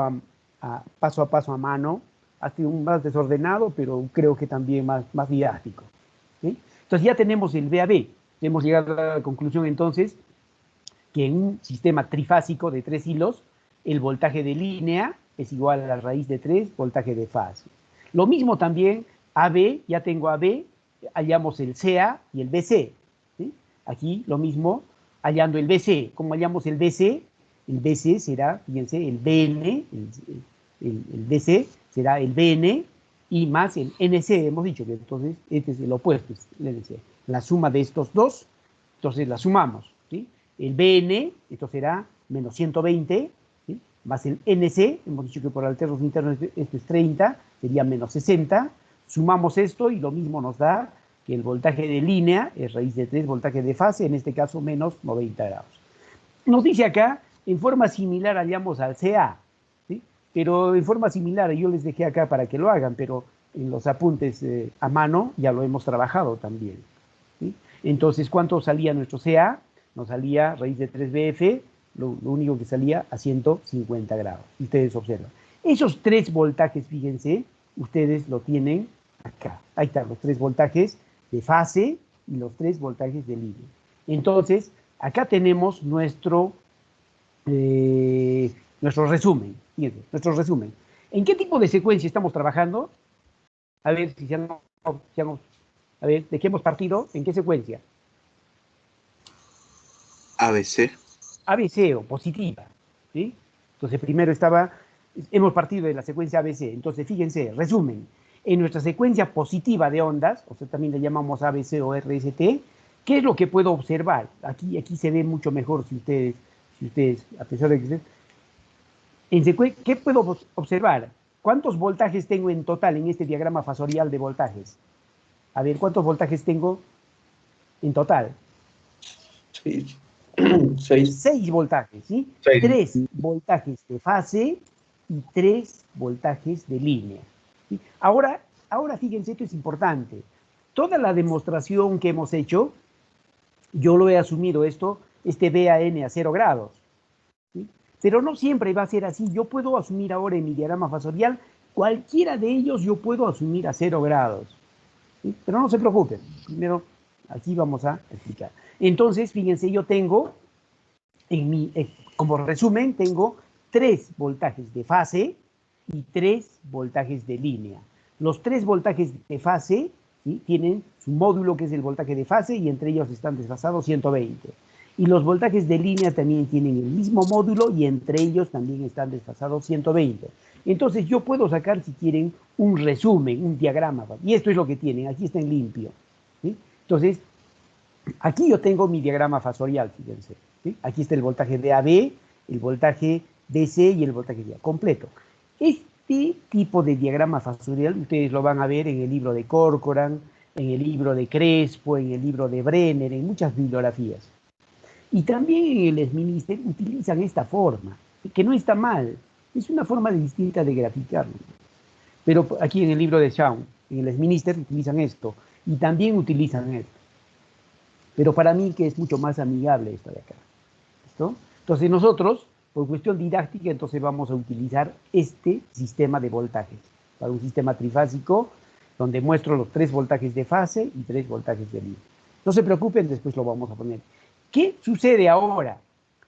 paso a paso a mano, ha sido más desordenado, pero creo que también más didáctico. ¿Sí? Entonces ya tenemos el BAB. Hemos llegado a la conclusión entonces que en un sistema trifásico de 3 hilos, el voltaje de línea es igual a la raíz de 3 voltaje de fase. Lo mismo también AB, ya tengo AB, hallamos el CA y el BC. ¿Sí? Aquí lo mismo, hallando el BC. ¿Cómo hallamos el BC? El BC será, fíjense, el BN, el BC será el BN y más el NC, hemos dicho que entonces este es el opuesto, es el NC. La suma de estos dos, entonces la sumamos, ¿sí? El BN, esto será menos 120, ¿sí? Más el NC, hemos dicho que por alternos internos esto es 30, sería menos 60, sumamos esto y lo mismo nos da que el voltaje de línea es raíz de 3 voltaje de fase, en este caso menos 90 grados. Nos dice acá, en forma similar hallamos al CA, ¿sí? Pero en forma similar, yo les dejé acá para que lo hagan, pero en los apuntes a mano ya lo hemos trabajado también, ¿sí? Entonces, ¿cuánto salía nuestro CA? Nos salía raíz de 3BF, lo único que salía a 150 grados. Ustedes observan. Esos 3 voltajes, fíjense, ustedes lo tienen acá. Ahí están los 3 voltajes de fase y los 3 voltajes de línea. Entonces, acá tenemos nuestro resumen. Fíjense, nuestro resumen. ¿En qué tipo de secuencia estamos trabajando? A ver, a ver, ¿de qué hemos partido? ¿En qué secuencia? ABC. ABC o positiva, ¿sí? Entonces primero hemos partido de la secuencia ABC. Entonces fíjense, resumen, en nuestra secuencia positiva de ondas, o sea, también le llamamos ABC o RST, ¿qué es lo que puedo observar? Aquí se ve mucho mejor si ustedes, a pesar de que ¿qué puedo observar? ¿Cuántos voltajes tengo en total en este diagrama fasorial de voltajes? A ver, ¿cuántos voltajes tengo en total? 6. 6 voltajes, ¿sí? 3 voltajes de fase y 3 voltajes de línea, ¿sí? Ahora fíjense, esto es importante. Toda la demostración que hemos hecho, yo lo he asumido este BAN a 0 grados, ¿sí? Pero no siempre va a ser así. Yo puedo asumir ahora en mi diagrama fasorial Cualquiera de ellos yo puedo asumir a 0 grados. ¿Sí? Pero no se preocupen. Primero, aquí vamos a explicar. Entonces, fíjense, yo tengo, como resumen, tengo 3 voltajes de fase y 3 voltajes de línea. Los 3 voltajes de fase, ¿sí?, tienen su módulo, que es el voltaje de fase, y entre ellos están desfasados 120. Y los voltajes de línea también tienen el mismo módulo y entre ellos también están desfasados 120. Entonces yo puedo sacar, si quieren, un resumen, un diagrama. Y esto es lo que tienen, aquí está en limpio. ¿Sí? Entonces, aquí yo tengo mi diagrama fasorial, fíjense. ¿Sí? Aquí está el voltaje de AB, el voltaje DC y el voltaje de A, completo. Este tipo de diagrama fasorial, ustedes lo van a ver en el libro de Corcoran, en el libro de Crespo, en el libro de Brenner, en muchas bibliografías. Y también en el Westminster utilizan esta forma, que no está mal, es una forma distinta de graficarlo. Pero aquí en el libro de Shawn, en el Westminster utilizan esto, y también utilizan esto. Pero para mí que es mucho más amigable esto de acá. ¿Listo? Entonces nosotros, por cuestión didáctica, entonces vamos a utilizar este sistema de voltajes, para un sistema trifásico, donde muestro los 3 voltajes de fase y 3 voltajes de línea. No se preocupen, después lo vamos a poner. ¿Qué sucede ahora?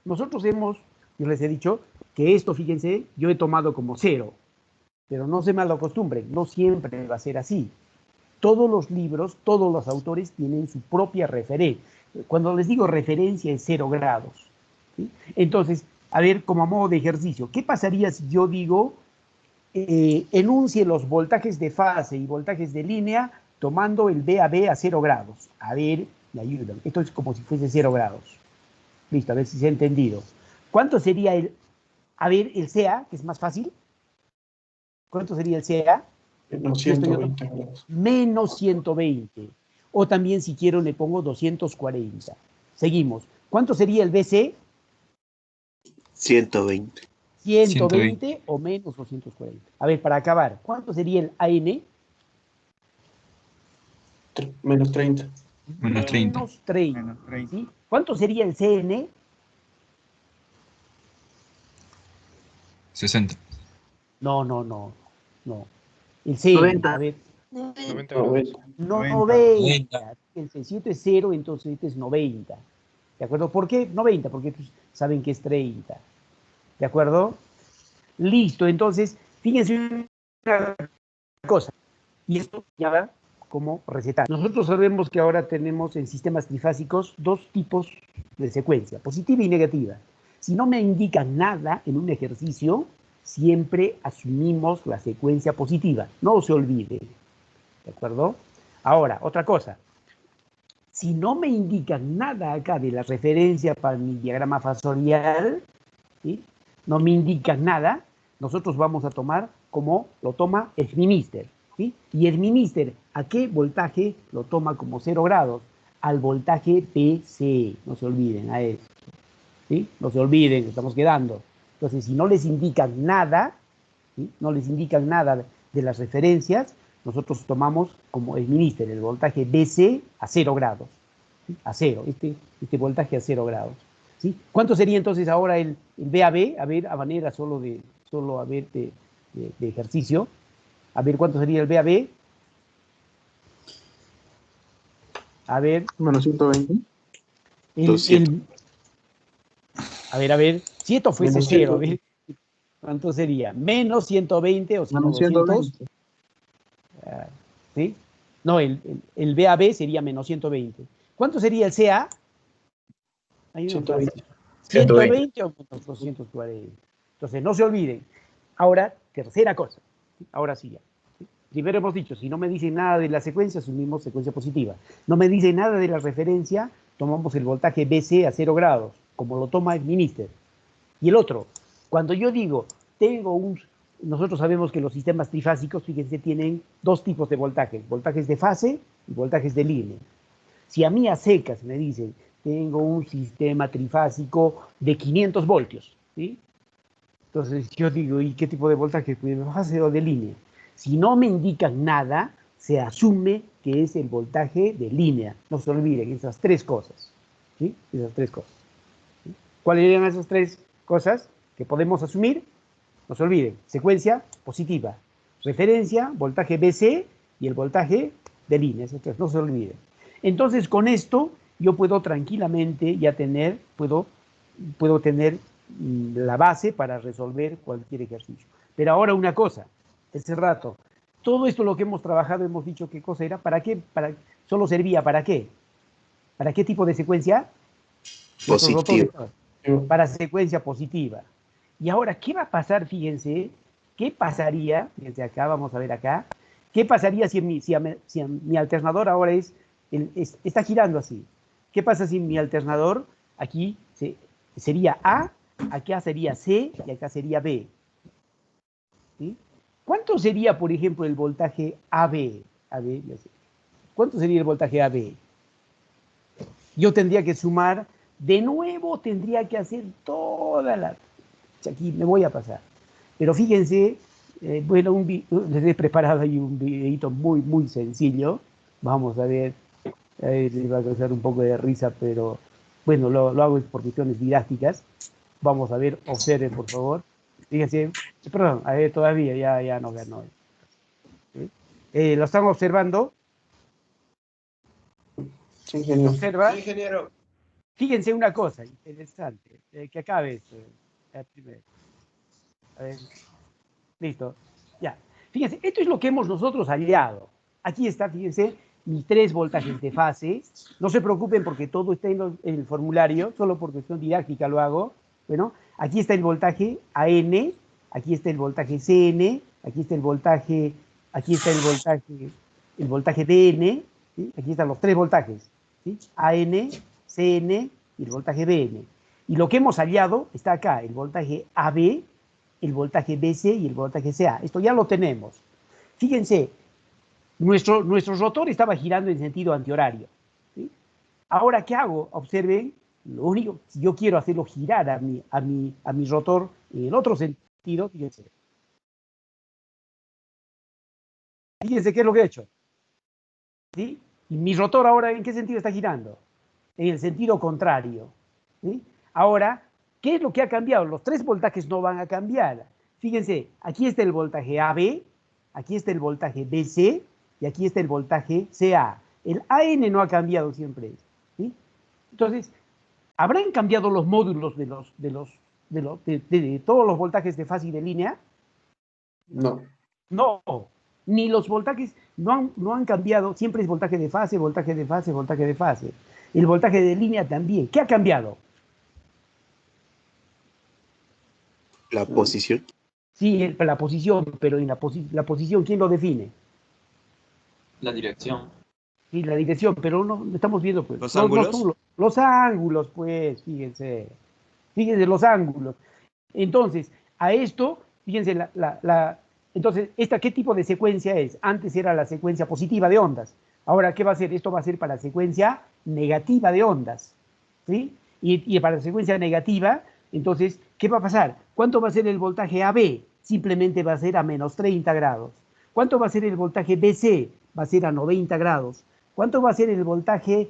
Nosotros yo les he dicho que esto, fíjense, yo he tomado como 0, pero no se malacostumbren, no siempre va a ser así. Todos los libros, todos los autores tienen su propia referencia. Cuando les digo referencia es 0 grados. ¿Sí? Entonces, a ver, como a modo de ejercicio, ¿qué pasaría si yo digo, enuncie los voltajes de fase y voltajes de línea tomando el VAB a 0 grados? A ver, me ayudan. Esto es como si fuese 0 grados. Listo, a ver si se ha entendido. ¿Cuánto sería el CA, que es más fácil? ¿Cuánto sería el CA? Menos 120 grados. Menos 120. O también, si quiero, le pongo 240. Seguimos. ¿Cuánto sería el BC? 120. 120 o menos 240. A ver, para acabar, ¿cuánto sería el AN? Menos 30. Menos 30. Menos 30. Menos 30. ¿Sí? ¿Cuánto sería el CN? 60. No. El CN, 90. a ver, 90 90. 90. Fíjense, si esto es 0, entonces esto es 90. ¿De acuerdo? ¿Por qué 90? Porque pues, saben que es 30. ¿De acuerdo? Listo, entonces, fíjense una cosa. Y esto ya va como recetar. Nosotros sabemos que ahora tenemos en sistemas trifásicos 2 tipos de secuencia, positiva y negativa. Si no me indican nada en un ejercicio, siempre asumimos la secuencia positiva. No se olvide. ¿De acuerdo? Ahora, otra cosa. Si no me indican nada acá de la referencia para mi diagrama fasorial, ¿sí?, no me indican nada, nosotros vamos a tomar como lo toma el Westminster. ¿Sí? Y el Westminster, ¿a qué voltaje lo toma como 0 grados? Al voltaje PC, no se olviden a eso. ¿Sí? No se olviden, estamos quedando. Entonces, si no les indican nada, ¿sí?, no les indican nada de las referencias, nosotros tomamos como el Westminster el voltaje BC a 0 grados. ¿Sí? A 0, este voltaje a 0 grados. ¿Sí? ¿Cuánto sería entonces ahora el VAB? A ver, a manera solo de ejercicio. A ver, ¿cuánto sería el VAB? A ver. Menos 120. A ver. Si esto fuese Menos 0, a 120. ver, ¿cuánto sería? Menos 120 o si no Menos 200. 120. ¿Sí? No, el VAB sería menos 120. ¿Cuánto sería el CA? Hay una 120. frase. 120 o menos 240. Entonces, no se olviden. Ahora, tercera cosa. Ahora sí ya. Primero hemos dicho, si no me dicen nada de la secuencia, asumimos secuencia positiva. No me dice nada de la referencia, tomamos el voltaje BC a 0 grados, como lo toma el Westminster. Y el otro, cuando yo digo, nosotros sabemos que los sistemas trifásicos, fíjense, tienen 2 tipos de voltajes, voltajes de fase y voltajes de línea. Si a mí a secas me dicen, tengo un sistema trifásico de 500 voltios, ¿sí? Entonces yo digo, ¿y qué tipo de voltaje? ¿De fase o de línea? Si no me indican nada, se asume que es el voltaje de línea. No se olviden esas 3 cosas. ¿Sí? Esas 3 cosas. ¿Sí? ¿Cuáles serían esas 3 cosas que podemos asumir? No se olviden, secuencia positiva. Referencia, voltaje BC y el voltaje de líneas. Entonces, no se olviden. Entonces, con esto yo puedo tranquilamente ya tener, puedo tener la base para resolver cualquier ejercicio. Pero ahora una cosa, hace rato, todo esto lo que hemos trabajado, hemos dicho qué cosa era, ¿para qué? Solo servía ¿para qué? ¿Para qué tipo de secuencia? Positivo. Para secuencia positiva. Y ahora, ¿qué va a pasar? Fíjense, ¿qué pasaría? Fíjense acá, vamos a ver acá. ¿Qué pasaría si mi alternador ahora está girando así? ¿Qué pasa si mi alternador aquí sería A, acá sería C y acá sería B? ¿Sí? ¿Cuánto sería, por ejemplo, el voltaje AB? ¿Cuánto sería el voltaje AB? Yo tendría que sumar, de nuevo tendría que hacer toda la... Aquí me voy a pasar. Pero fíjense, bueno, les he preparado ahí un videito muy, muy sencillo. Vamos a ver, les va a causar un poco de risa, pero bueno, lo hago por cuestiones didácticas. Vamos a ver, observen, por favor. Fíjense, perdón, a ver, todavía ya no ganó. ¿Lo están observando? Sí, ingeniero. ¿Observa? Sí, ingeniero. Fíjense una cosa interesante, que acabe esto. Primero. A ver. Listo. Ya. Fíjense, esto es lo que hemos nosotros hallado. Aquí está, fíjense, mis 3 voltajes de fase. No se preocupen porque todo está en el formulario, solo por cuestión didáctica lo hago. Bueno, aquí está el voltaje AN, aquí está el voltaje CN, aquí está el voltaje BN, ¿sí? Aquí están los 3 voltajes, ¿sí? AN, CN y el voltaje BN. Y lo que hemos hallado está acá, el voltaje AB, el voltaje BC y el voltaje CA. Esto ya lo tenemos. Fíjense, nuestro rotor estaba girando en sentido antihorario, ¿sí? Ahora, ¿qué hago? Observen, lo único, si yo quiero hacerlo girar a mi rotor en el otro sentido, fíjense. Fíjense qué es lo que he hecho. ¿Sí? Y mi rotor ahora, ¿en qué sentido está girando? En el sentido contrario. ¿Sí? Ahora, ¿qué es lo que ha cambiado? Los 3 voltajes no van a cambiar. Fíjense, aquí está el voltaje AB, aquí está el voltaje BC y aquí está el voltaje CA. El AN no ha cambiado siempre. ¿Sí? Entonces, ¿habrán cambiado los módulos de todos los voltajes de fase y de línea? No. No, ni los voltajes no han cambiado, siempre es voltaje de fase, voltaje de fase, voltaje de fase. El voltaje de línea también. ¿Qué ha cambiado? La posición. Sí, la posición, pero en la posición, ¿quién lo define? La dirección. Sí, la dirección, pero no estamos viendo, pues. ¿Los No ángulos? son los ángulos, pues, fíjense. Fíjense los ángulos. Entonces, a esto, fíjense, entonces, ¿qué tipo de secuencia es? Antes era la secuencia positiva de ondas. Ahora, ¿qué va a ser? Esto va a ser para la secuencia negativa de ondas. ¿Sí? Y para la secuencia negativa, entonces, ¿qué va a pasar? ¿Cuánto va a ser el voltaje AB? Simplemente va a ser a menos 30 grados. ¿Cuánto va a ser el voltaje BC? Va a ser a 90 grados. ¿Cuánto va a ser el voltaje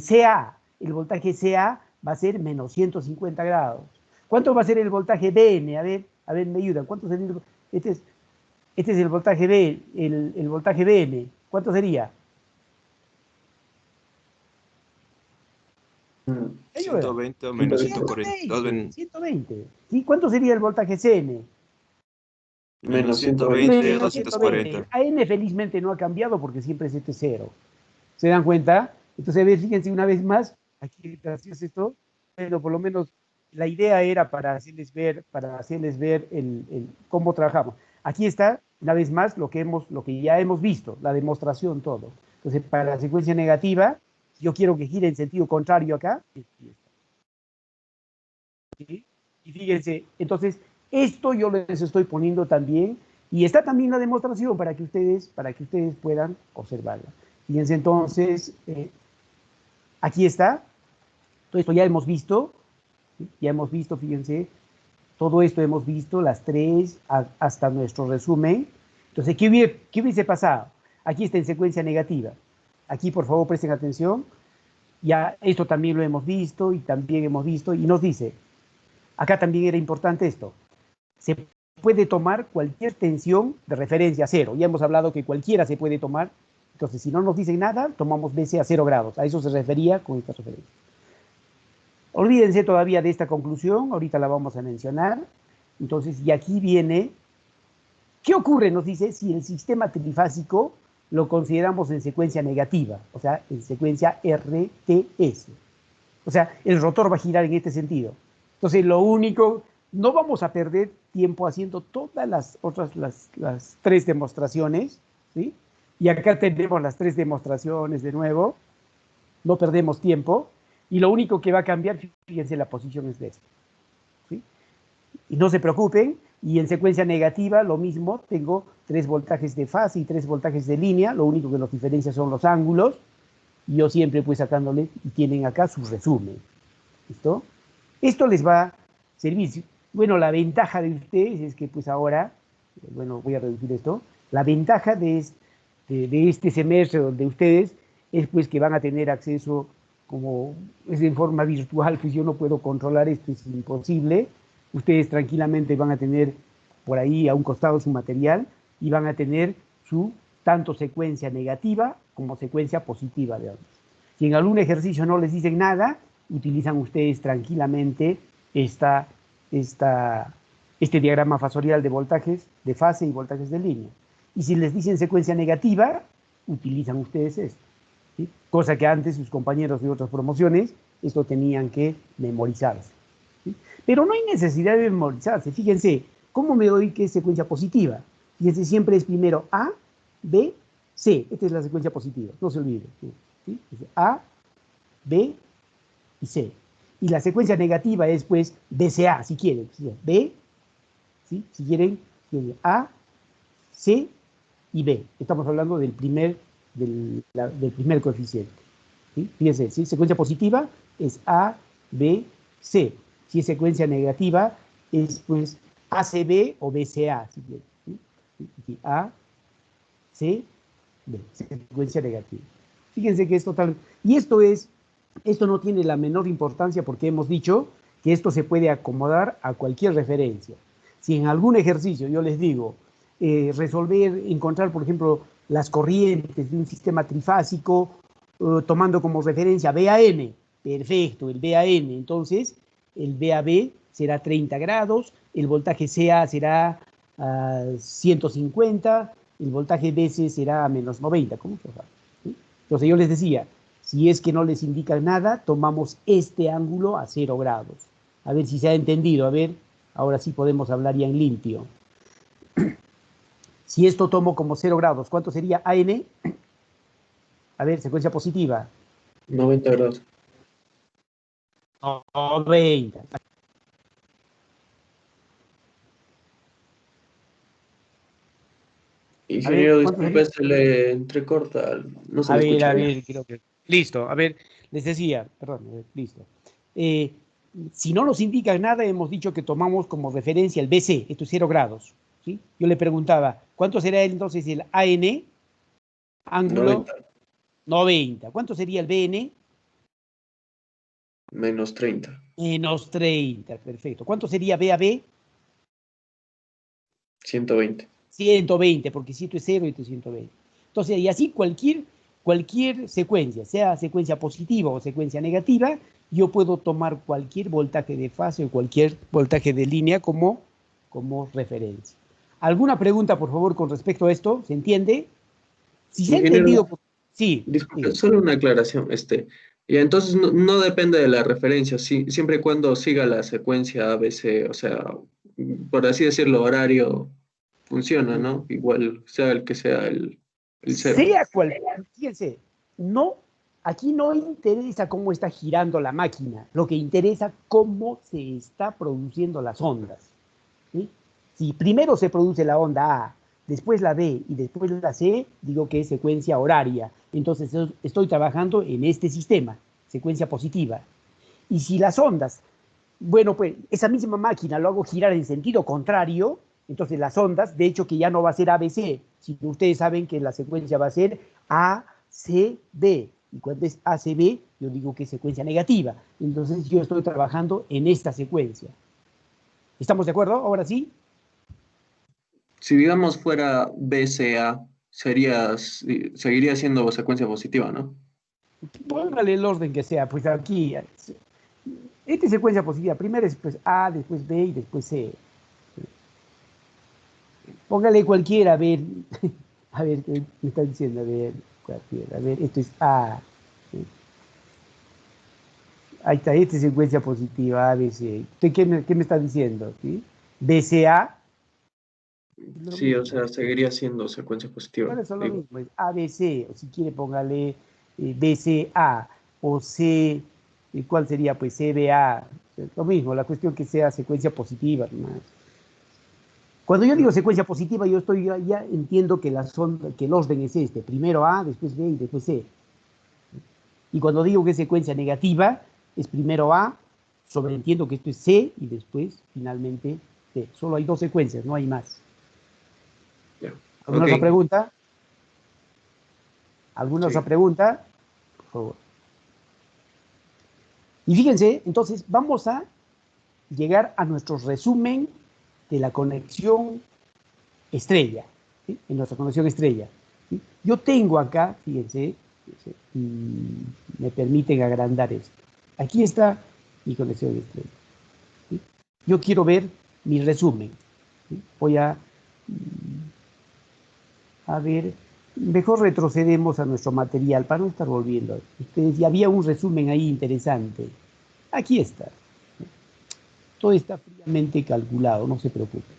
CA? El voltaje CA va a ser menos 150 grados. ¿Cuánto va a ser el voltaje BN? A ver, me ayudan. ¿Cuánto sería? Este es el voltaje B, el voltaje BN. ¿Cuánto sería? 120 o menos 140. 120. ¿Sí? ¿Cuánto sería el voltaje CN? Menos 120 o Menos 240. AN felizmente no ha cambiado porque siempre es este cero. ¿Se dan cuenta? Entonces, a ver, fíjense una vez más, aquí gracias a esto, pero por lo menos la idea era para hacerles ver cómo trabajamos. Aquí está, una vez más, lo que ya hemos visto, la demostración, todo. Entonces, para la secuencia negativa, yo quiero que gire en sentido contrario acá. ¿Sí? Y fíjense, entonces, esto yo les estoy poniendo también, y está también la demostración para que ustedes puedan observarla. Fíjense entonces, aquí está, todo esto ya hemos visto, fíjense, todo esto hemos visto, las 3, hasta nuestro resumen. Entonces, ¿qué hubiese pasado? Aquí está en secuencia negativa. Aquí, por favor, presten atención. Ya esto también lo hemos visto y también hemos visto, y nos dice, acá también era importante esto. Se puede tomar cualquier tensión de referencia 0. Ya hemos hablado que cualquiera se puede tomar. Entonces, si no nos dicen nada, tomamos BC a 0 grados. A eso se refería con esta referencia. Olvídense todavía de esta conclusión, ahorita la vamos a mencionar. Entonces, y aquí viene, ¿qué ocurre? Nos dice si el sistema trifásico lo consideramos en secuencia negativa, o sea, en secuencia RTS. O sea, el rotor va a girar en este sentido. Entonces, lo único, no vamos a perder tiempo haciendo todas las otras, las 3 demostraciones, ¿sí? Y acá tenemos las 3 demostraciones de nuevo, no perdemos tiempo, y lo único que va a cambiar, fíjense, la posición es de esta, ¿sí? Y no se preocupen, y en secuencia negativa lo mismo, tengo 3 voltajes de fase y 3 voltajes de línea, lo único que nos diferencia son los ángulos, y yo siempre pues sacándole, y tienen acá su resumen, ¿listo? Esto les va a servir. Bueno, la ventaja de ustedes es que pues ahora, bueno, voy a reducir esto, la ventaja de este semestre de ustedes es pues que van a tener acceso, como es en forma virtual, pues yo no puedo controlar esto, es imposible. Ustedes tranquilamente van a tener por ahí a un costado su material y van a tener su tanto secuencia negativa como secuencia positiva de ondas. Si en algún ejercicio no les dicen nada, utilizan ustedes tranquilamente este diagrama fasorial de voltajes de fase y voltajes de línea. Y si les dicen secuencia negativa, utilizan ustedes esto, ¿sí? Cosa que antes sus compañeros de otras promociones, esto tenían que memorizarse, ¿sí? Pero no hay necesidad de memorizarse. Fíjense, ¿cómo me doy que es secuencia positiva? Fíjense, siempre es primero A, B, C. Esta es la secuencia positiva, no se olviden, ¿sí? A, B y C. Y la secuencia negativa es, pues, BCA, si quieren. B, ¿sí? Si quieren, A, C y B. Estamos hablando del primer coeficiente, ¿sí? Fíjense, ¿sí? Secuencia positiva es A, B, C. Si es secuencia negativa, es, pues, ACB o BCA, si quieren, ¿sí? A, C, B. Secuencia negativa. Fíjense que es total. Y esto no tiene la menor importancia porque hemos dicho que esto se puede acomodar a cualquier referencia. Si en algún ejercicio yo les digo encontrar, por ejemplo, las corrientes de un sistema trifásico tomando como referencia BAN, perfecto, el BAN, entonces el BAB será 30 grados, el voltaje CA será 150, el voltaje BC será menos 90, ¿cómo se llama? ¿Sí? Entonces yo les decía, si es que no les indica nada, tomamos este ángulo a 0 grados. A ver si se ha entendido. A ver, ahora sí podemos hablar ya en limpio. Si esto tomo como 0 grados, ¿cuánto sería AN? A ver, secuencia positiva. 90 grados. 90. Ingeniero, disculpe, se le entrecorta. No se le escucha bien. Creo que... Listo, a ver, les decía, perdón, listo. Si no nos indica nada, hemos dicho que tomamos como referencia el BC, esto es 0 grados, ¿sí? Yo le preguntaba, ¿cuánto será entonces el AN? Ángulo 90. ¿Cuánto sería el BN? Menos 30. Menos 30, perfecto. ¿Cuánto sería BAB? 120. 120, porque si esto es 0 y esto es 120. Entonces, y así cualquier secuencia, sea secuencia positiva o secuencia negativa, yo puedo tomar cualquier voltaje de fase o cualquier voltaje de línea como referencia. ¿Alguna pregunta, por favor, con respecto a esto? ¿Se entiende? Si se ha entendido... Sí. Disculpe, solo una aclaración. Y entonces no depende de la referencia, siempre y cuando siga la secuencia ABC, o sea, por así decirlo, horario, funciona, ¿no? Igual sea el que sea el cero. Sea cual, fíjense, aquí no interesa cómo está girando la máquina, lo que interesa cómo se está produciendo las ondas, ¿sí? Si primero se produce la onda A, después la B y después la C, digo que es secuencia horaria. Entonces estoy trabajando en este sistema, secuencia positiva. Y si las ondas, bueno, pues esa misma máquina lo hago girar en sentido contrario, entonces las ondas, de hecho que ya no va a ser ABC, sino ustedes saben que la secuencia va a ser ACB. Y cuando es ACB, yo digo que es secuencia negativa. Entonces yo estoy trabajando en esta secuencia. ¿Estamos de acuerdo? Ahora sí. Si digamos fuera BCA, seguiría siendo secuencia positiva, ¿no? Póngale el orden que sea, pues aquí, esta es secuencia positiva, primero es pues A, después B y después C. Póngale cualquiera, a ver qué me está diciendo, a ver, cualquiera, a ver, esto es A. Ahí está, esta es secuencia positiva, ABC. ¿Usted qué me está diciendo? ¿Sí? BCA. Sí, o sea, seguiría siendo secuencia positiva. Bueno, eso es lo mismo, es ABC, o si quiere póngale BCA, o C, ¿cuál sería? Pues CBA, lo mismo, la cuestión que sea secuencia positiva, ¿no? Cuando yo digo secuencia positiva, yo ya entiendo que el orden es este, primero A, después B y después C. Y cuando digo que es secuencia negativa, es primero A, sobreentiendo que esto es C y después, finalmente, C. Solo hay dos secuencias, no hay más. ¿Alguna otra pregunta? ¿Alguna otra pregunta? Por favor. Y fíjense, entonces vamos a llegar a nuestro resumen de la conexión estrella, ¿sí? En nuestra conexión estrella, ¿sí? Yo tengo acá, fíjense, y me permiten agrandar esto. Aquí está mi conexión estrella, ¿sí? Yo quiero ver mi resumen, ¿sí? Voy a ver, mejor retrocedemos a nuestro material para no estar volviendo. Ustedes, ya había un resumen ahí interesante. Aquí está. Todo está fríamente calculado, no se preocupe.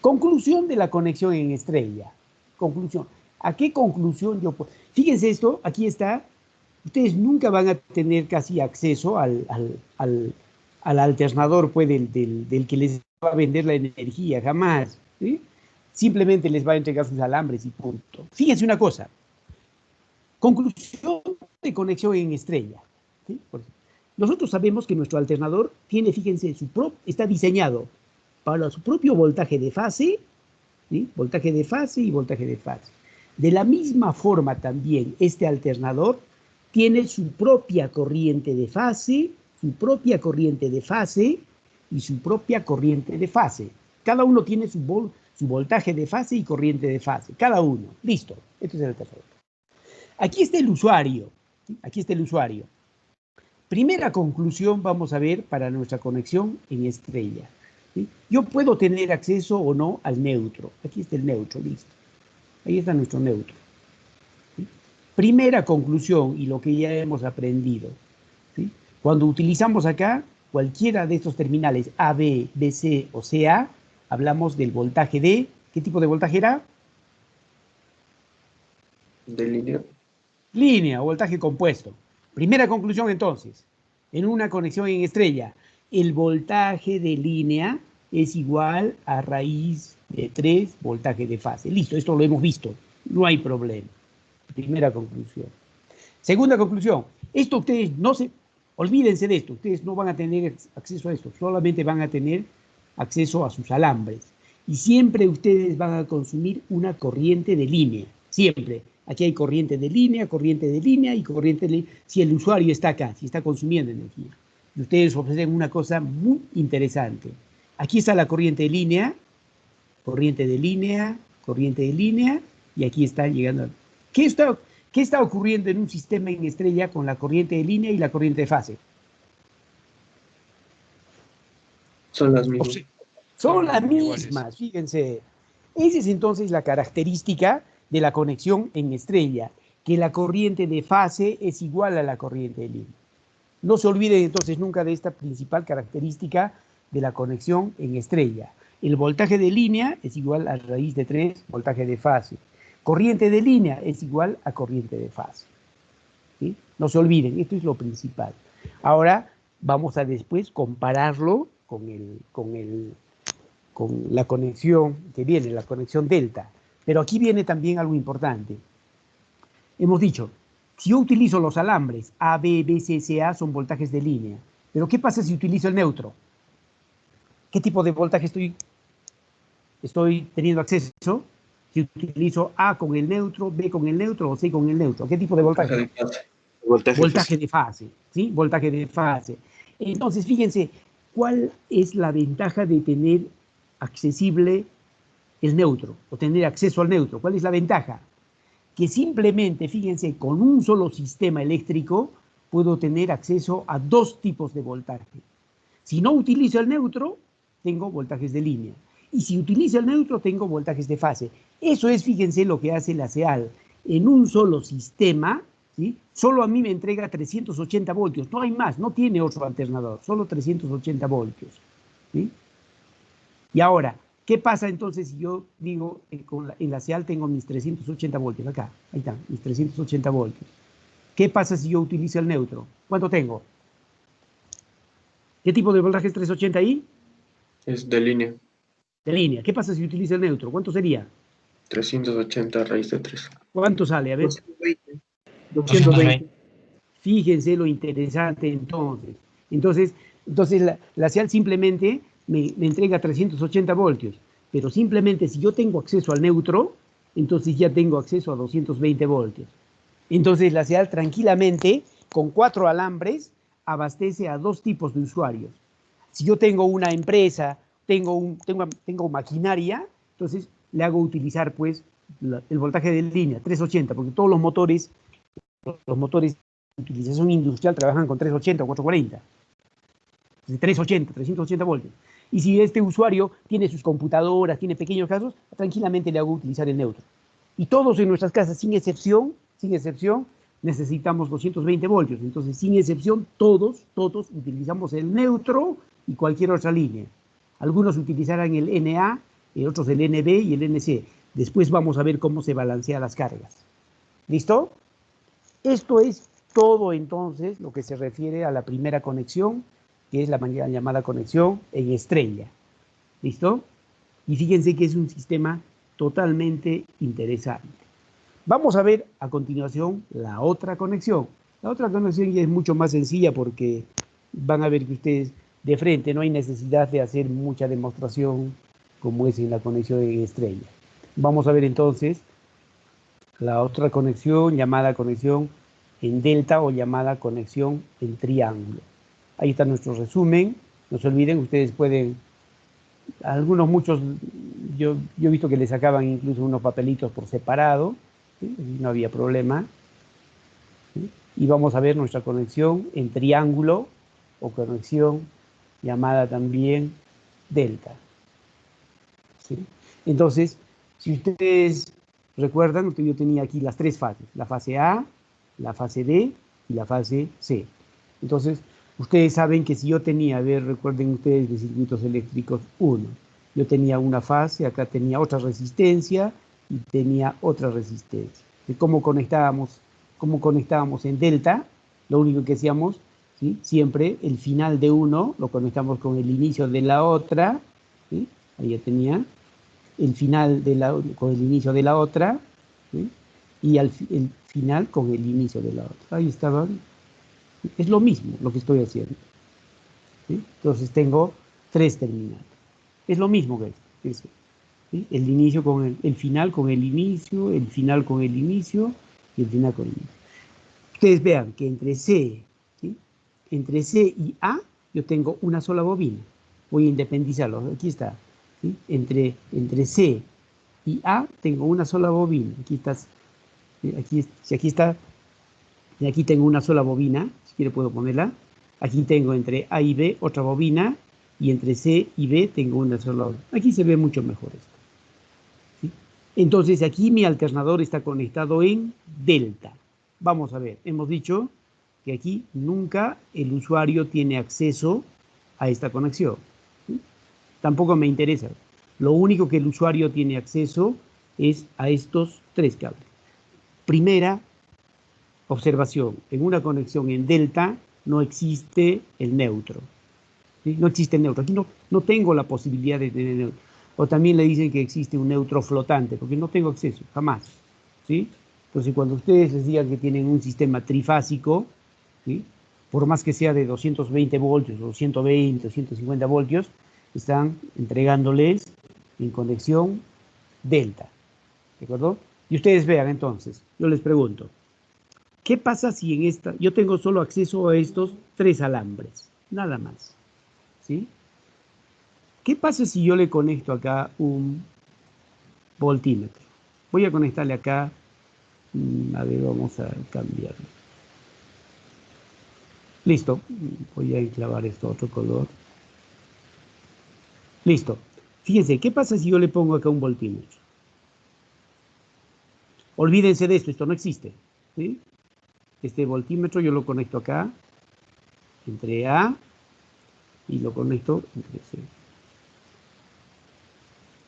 Conclusión de la conexión en estrella. Conclusión. ¿A qué conclusión yo puedo? Fíjense esto, aquí está. Ustedes nunca van a tener casi acceso al alternador pues, del que les va a vender la energía, jamás. ¿Sí? Simplemente les va a entregar sus alambres y punto. Fíjense una cosa. Conclusión de conexión en estrella. ¿Sí? Nosotros sabemos que nuestro alternador tiene, fíjense, está diseñado para su propio voltaje de fase, ¿sí? Voltaje de fase y voltaje de fase. De la misma forma también este alternador tiene su propia corriente de fase, su propia corriente de fase y su propia corriente de fase. Cada uno tiene su voltaje de fase y corriente de fase. Cada uno. Listo. Este es el alternador. Aquí está el usuario. ¿Sí? Aquí está el usuario. Primera conclusión vamos a ver para nuestra conexión en estrella. ¿Sí? Yo puedo tener acceso o no al neutro. Aquí está el neutro, listo. Ahí está nuestro neutro. ¿Sí? Primera conclusión y lo que ya hemos aprendido. ¿Sí? Cuando utilizamos acá cualquiera de estos terminales AB, BC o CA, hablamos del voltaje de... ¿Qué tipo de voltaje era? De línea. Línea o voltaje compuesto. Primera conclusión entonces, en una conexión en estrella, el voltaje de línea es igual a raíz de 3 voltaje de fase. Listo, esto lo hemos visto, no hay problema. Primera conclusión. Segunda conclusión, esto ustedes olvídense de esto, ustedes no van a tener acceso a esto, solamente van a tener acceso a sus alambres. Y siempre ustedes van a consumir una corriente de línea, siempre. Aquí hay corriente de línea y corriente de línea, si el usuario está acá, si está consumiendo energía. Y ustedes ofrecen una cosa muy interesante. Aquí está la corriente de línea, corriente de línea, corriente de línea, y aquí está llegando. ¿Qué está ocurriendo en un sistema en estrella con la corriente de línea y la corriente de fase? Son las mismas. Son las mismas, fíjense. Esa es entonces la característica de la conexión en estrella, que la corriente de fase es igual a la corriente de línea. No se olviden entonces nunca de esta principal característica de la conexión en estrella. El voltaje de línea es igual a raíz de 3 voltaje de fase. Corriente de línea es igual a corriente de fase. ¿Sí? No se olviden, esto es lo principal. Ahora vamos a después compararlo con la conexión que viene, la conexión delta. Pero aquí viene también algo importante. Hemos dicho, si yo utilizo los alambres A, B, B, C, C, A son voltajes de línea. Pero ¿qué pasa si utilizo el neutro? ¿Qué tipo de voltaje estoy teniendo acceso? Si utilizo A con el neutro, B con el neutro o C con el neutro. ¿Qué tipo de voltaje? Voltaje de fase. ¿Sí? Voltaje de fase. Entonces, fíjense, ¿cuál es la ventaja de tener accesible el neutro o tener acceso al neutro. ¿Cuál es la ventaja? Que simplemente, fíjense, con un solo sistema eléctrico puedo tener acceso a dos tipos de voltaje. Si no utilizo el neutro, tengo voltajes de línea. Y si utilizo el neutro, tengo voltajes de fase. Eso es, fíjense, lo que hace la SEAL. En un solo sistema, ¿sí? Solo a mí me entrega 380 voltios. No hay más, no tiene otro alternador, solo 380 voltios. ¿Sí? Y ahora, ¿qué pasa entonces si yo digo, en la SEAL tengo mis 380 voltios? Acá, ahí están, mis 380 voltios. ¿Qué pasa si yo utilizo el neutro? ¿Cuánto tengo? ¿Qué tipo de voltaje es 380 ahí? Es de línea. De línea. ¿Qué pasa si utilizo el neutro? ¿Cuánto sería? 380 raíz de 3. ¿Cuánto sale? A ver. 220. 220. Fíjense lo interesante entonces. Entonces la SEAL simplemente me entrega 380 voltios, pero simplemente si yo tengo acceso al neutro, entonces ya tengo acceso a 220 voltios. Entonces la SEAL tranquilamente, con 4 alambres, abastece a 2 tipos de usuarios. Si yo tengo una empresa, tengo maquinaria, entonces le hago utilizar pues el voltaje de línea, 380, porque todos los motores de utilización industrial trabajan con 380 o 440. 380, 380 voltios. Y si este usuario tiene sus computadoras, tiene pequeños casos, tranquilamente le hago utilizar el neutro. Y todos en nuestras casas, sin excepción, necesitamos 220 voltios. Entonces, sin excepción, todos utilizamos el neutro y cualquier otra línea. Algunos utilizarán el NA, otros el NB y el NC. Después vamos a ver cómo se balancean las cargas. ¿Listo? Esto es todo entonces lo que se refiere a la primera conexión, que es la llamada conexión en estrella. ¿Listo? Y fíjense que es un sistema totalmente interesante. Vamos a ver a continuación la otra conexión. La otra conexión ya es mucho más sencilla porque van a ver que ustedes de frente no hay necesidad de hacer mucha demostración como es en la conexión en estrella. Vamos a ver entonces la otra conexión llamada conexión en delta o llamada conexión en triángulo. Ahí está nuestro resumen. No se olviden, ustedes pueden, muchos, yo he visto que les sacaban incluso unos papelitos por separado, ¿sí? No había problema. ¿Sí? Y vamos a ver nuestra conexión en triángulo o conexión llamada también delta. ¿Sí? Entonces, si ustedes recuerdan, yo tenía aquí las 3 fases, la fase A, la fase D y la fase C. Entonces, ustedes saben que si yo tenía, a ver, recuerden ustedes de circuitos eléctricos 1, yo tenía una fase, acá tenía otra resistencia y tenía otra resistencia. De cómo conectábamos en delta, lo único que hacíamos, ¿sí? Siempre el final de uno lo conectamos con el inicio de la otra, ¿sí? Ahí ya tenía el final con el inicio de la otra, ¿sí? Y el final con el inicio de la otra. Ahí estaban. Es lo mismo lo que estoy haciendo. ¿Sí? Entonces tengo 3 terminales. Es lo mismo que esto. ¿Sí? El inicio con el final con el inicio, el final con el inicio y el final con el inicio. Ustedes vean que entre C, ¿sí? Entre C y A yo tengo una sola bobina. Voy a independizarlo. Aquí está. ¿Sí? Entre C y A tengo una sola bobina. Aquí está. Aquí está. Y aquí tengo una sola bobina. Si quiere puedo ponerla. Aquí tengo entre A y B otra bobina. Y entre C y B tengo una sola bobina. Aquí se ve mucho mejor esto. ¿Sí? Entonces aquí mi alternador está conectado en delta. Vamos a ver. Hemos dicho que aquí nunca el usuario tiene acceso a esta conexión. ¿Sí? Tampoco me interesa. Lo único que el usuario tiene acceso es a estos 3 cables. Primera observación, en una conexión en delta no existe el neutro. ¿Sí? No existe el neutro. Aquí no tengo la posibilidad de tener neutro. O también le dicen que existe un neutro flotante, porque no tengo acceso, jamás. ¿Sí? Entonces, cuando ustedes les digan que tienen un sistema trifásico, ¿sí? Por más que sea de 220 voltios, o 120, o 150 voltios, están entregándoles en conexión delta. ¿De acuerdo? Y ustedes vean entonces, yo les pregunto, ¿qué pasa si en esta, yo tengo solo acceso a estos 3 alambres? Nada más. ¿Sí? ¿Qué pasa si yo le conecto acá un voltímetro. Voy a conectarle acá. A ver, vamos a cambiarlo. Listo. Voy a enclavar esto a otro color. Listo. Fíjense, ¿qué pasa si yo le pongo acá un voltímetro? Olvídense de esto, esto no existe. ¿Sí? Este voltímetro yo lo conecto acá, entre A, y lo conecto entre C.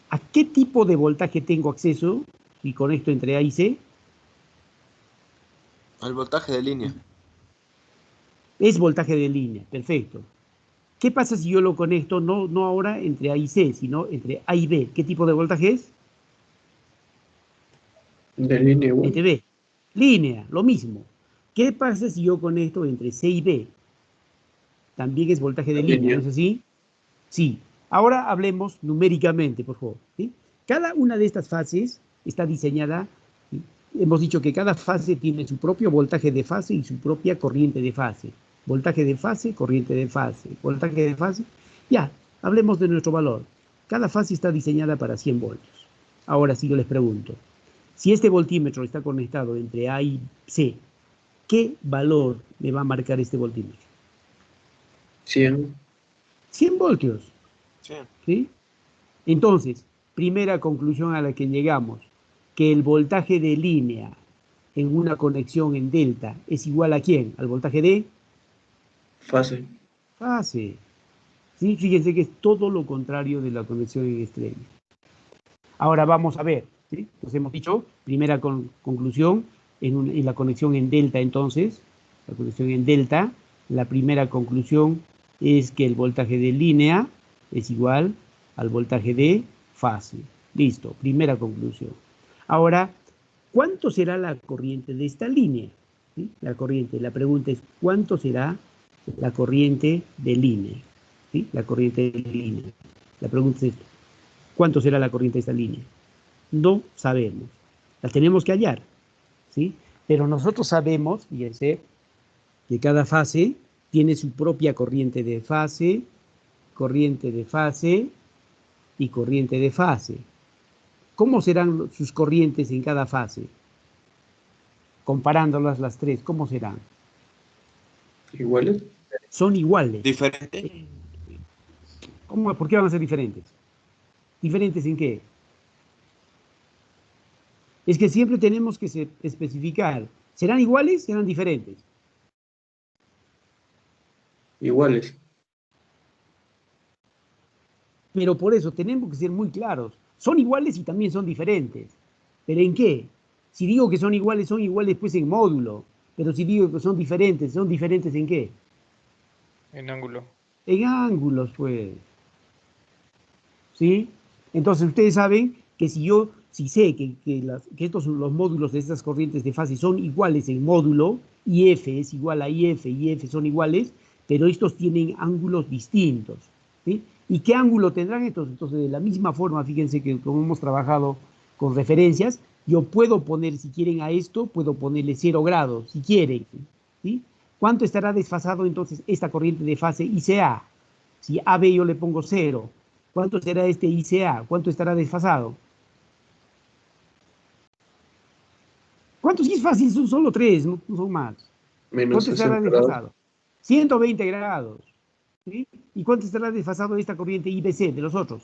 ¿A qué tipo de voltaje tengo acceso si conecto entre A y C? Al voltaje de línea. Es voltaje de línea, perfecto. ¿Qué pasa si yo lo conecto no ahora entre A y C, sino entre A y B? ¿Qué tipo de voltaje es? De línea igual. Entre B. Línea, lo mismo. ¿Qué pasa si yo conecto entre C y B? También es voltaje de línea, ¿no es así? Sí. Ahora hablemos numéricamente, por favor. ¿Sí? Cada una de estas fases está diseñada, ¿sí? Hemos dicho que cada fase tiene su propio voltaje de fase y su propia corriente de fase. Voltaje de fase, corriente de fase, voltaje de fase. Ya, hablemos de nuestro valor. Cada fase está diseñada para 100 voltios. Ahora sí yo les pregunto, si este voltímetro está conectado entre A y C, ¿qué valor me va a marcar este voltímetro? 100. 100 voltios. Sí. ¿Sí? Entonces, primera conclusión a la que llegamos, que el voltaje de línea en una conexión en delta es igual ¿a quién? Al voltaje de Fase. fase. ¿Sí? Fíjense que es todo lo contrario de la conexión en estrella. Ahora vamos a ver, ¿sí? Entonces hemos dicho, primera conclusión, en la conexión en delta entonces, la conexión en delta, la primera conclusión es que el voltaje de línea es igual al voltaje de fase. Listo, primera conclusión. Ahora, ¿cuánto será la corriente de esta línea? ¿Sí? La corriente, la pregunta es, ¿cuánto será la corriente de línea? ¿Sí? La corriente de línea. La pregunta es, ¿cuánto será la corriente de esta línea? No sabemos. La tenemos que hallar, ¿sí? Pero nosotros sabemos, fíjense, que cada fase tiene su propia corriente de fase y corriente de fase. ¿Cómo serán sus corrientes en cada fase? Comparándolas las tres, ¿cómo serán? ¿Iguales? Son iguales. Diferente. ¿Por qué van a ser diferentes? ¿Diferentes en qué? Es que siempre tenemos que especificar. ¿Serán iguales? ¿Serán diferentes? Iguales. Pero por eso tenemos que ser muy claros. Son iguales y también son diferentes. ¿Pero en qué? Si digo que son iguales pues en módulo. Pero si digo que son diferentes en qué? En ángulo. En ángulos, pues. ¿Sí? Entonces ustedes saben que si sé que estos los módulos de estas corrientes de fase son iguales en módulo, IF es igual a IF y F son iguales, pero estos tienen ángulos distintos. ¿Sí? ¿Y qué ángulo tendrán estos? Entonces, de la misma forma, fíjense que como hemos trabajado con referencias, yo puedo poner, si quieren a esto, puedo ponerle 0 grados, si quieren. ¿Sí? ¿Cuánto estará desfasado entonces esta corriente de fase ICA? Si AB yo le pongo 0, ¿cuánto será este ICA? ¿Cuánto estará desfasado? ¿Cuántos? Es fácil, son solo 3, no son más. Menos ¿Cuánto estará 60 grados. desfasado? 120 grados. ¿Sí? ¿Y cuánto estará desfasado esta corriente IBC de los otros?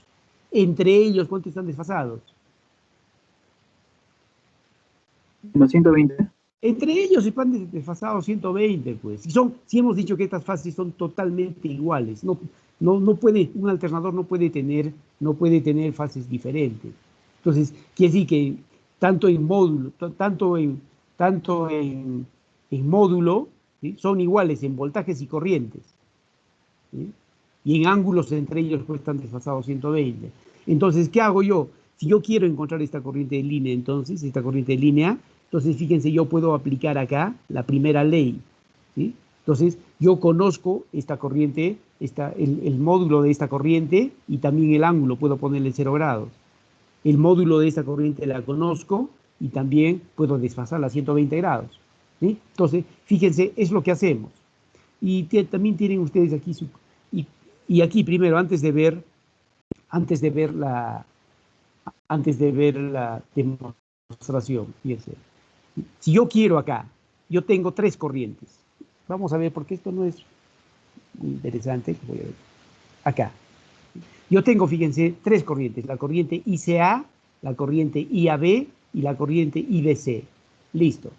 Entre ellos, ¿cuánto están desfasados? Los 120. Entre ellos están desfasados 120, pues. Si hemos dicho que estas fases son totalmente iguales, no puede, un alternador no puede tener fases diferentes. Entonces, quiere decir que tanto en módulo, en módulo, ¿sí? Son iguales en voltajes y corrientes. ¿Sí? Y en ángulos entre ellos pues están desfasados 120. Entonces, ¿qué hago yo? Si yo quiero encontrar esta corriente de línea, entonces fíjense, yo puedo aplicar acá la primera ley. ¿Sí? Entonces, yo conozco esta corriente, el módulo de esta corriente y también el ángulo, puedo ponerle 0 grados. El módulo de esta corriente la conozco y también puedo desfasarla a 120 grados. ¿Sí? Entonces, fíjense, es lo que hacemos. Y también tienen ustedes aquí y aquí primero, antes de ver antes de ver la demostración. Fíjense. Si yo quiero acá, yo tengo 3 corrientes. Vamos a ver, porque esto no es muy interesante. Voy a ver. Acá. Yo tengo, fíjense, 3 corrientes. La corriente ICA, la corriente IAB y la corriente IBC. Listo.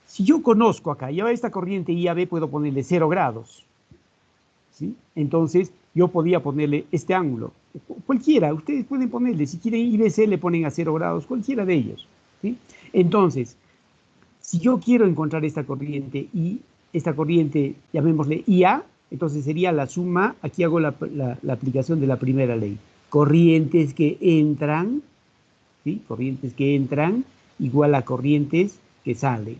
Si yo conozco acá, yo a esta corriente IAB puedo ponerle 0 grados. ¿Sí? Entonces, yo podía ponerle este ángulo. Cualquiera, ustedes pueden ponerle. Si quieren IBC, le ponen a 0 grados, cualquiera de ellos. ¿Sí? Entonces, si yo quiero encontrar esta corriente y esta corriente, llamémosle IA, entonces sería la suma, aquí hago la aplicación de la primera ley. Corrientes que entran, ¿sí? Corrientes que entran igual a corrientes que salen.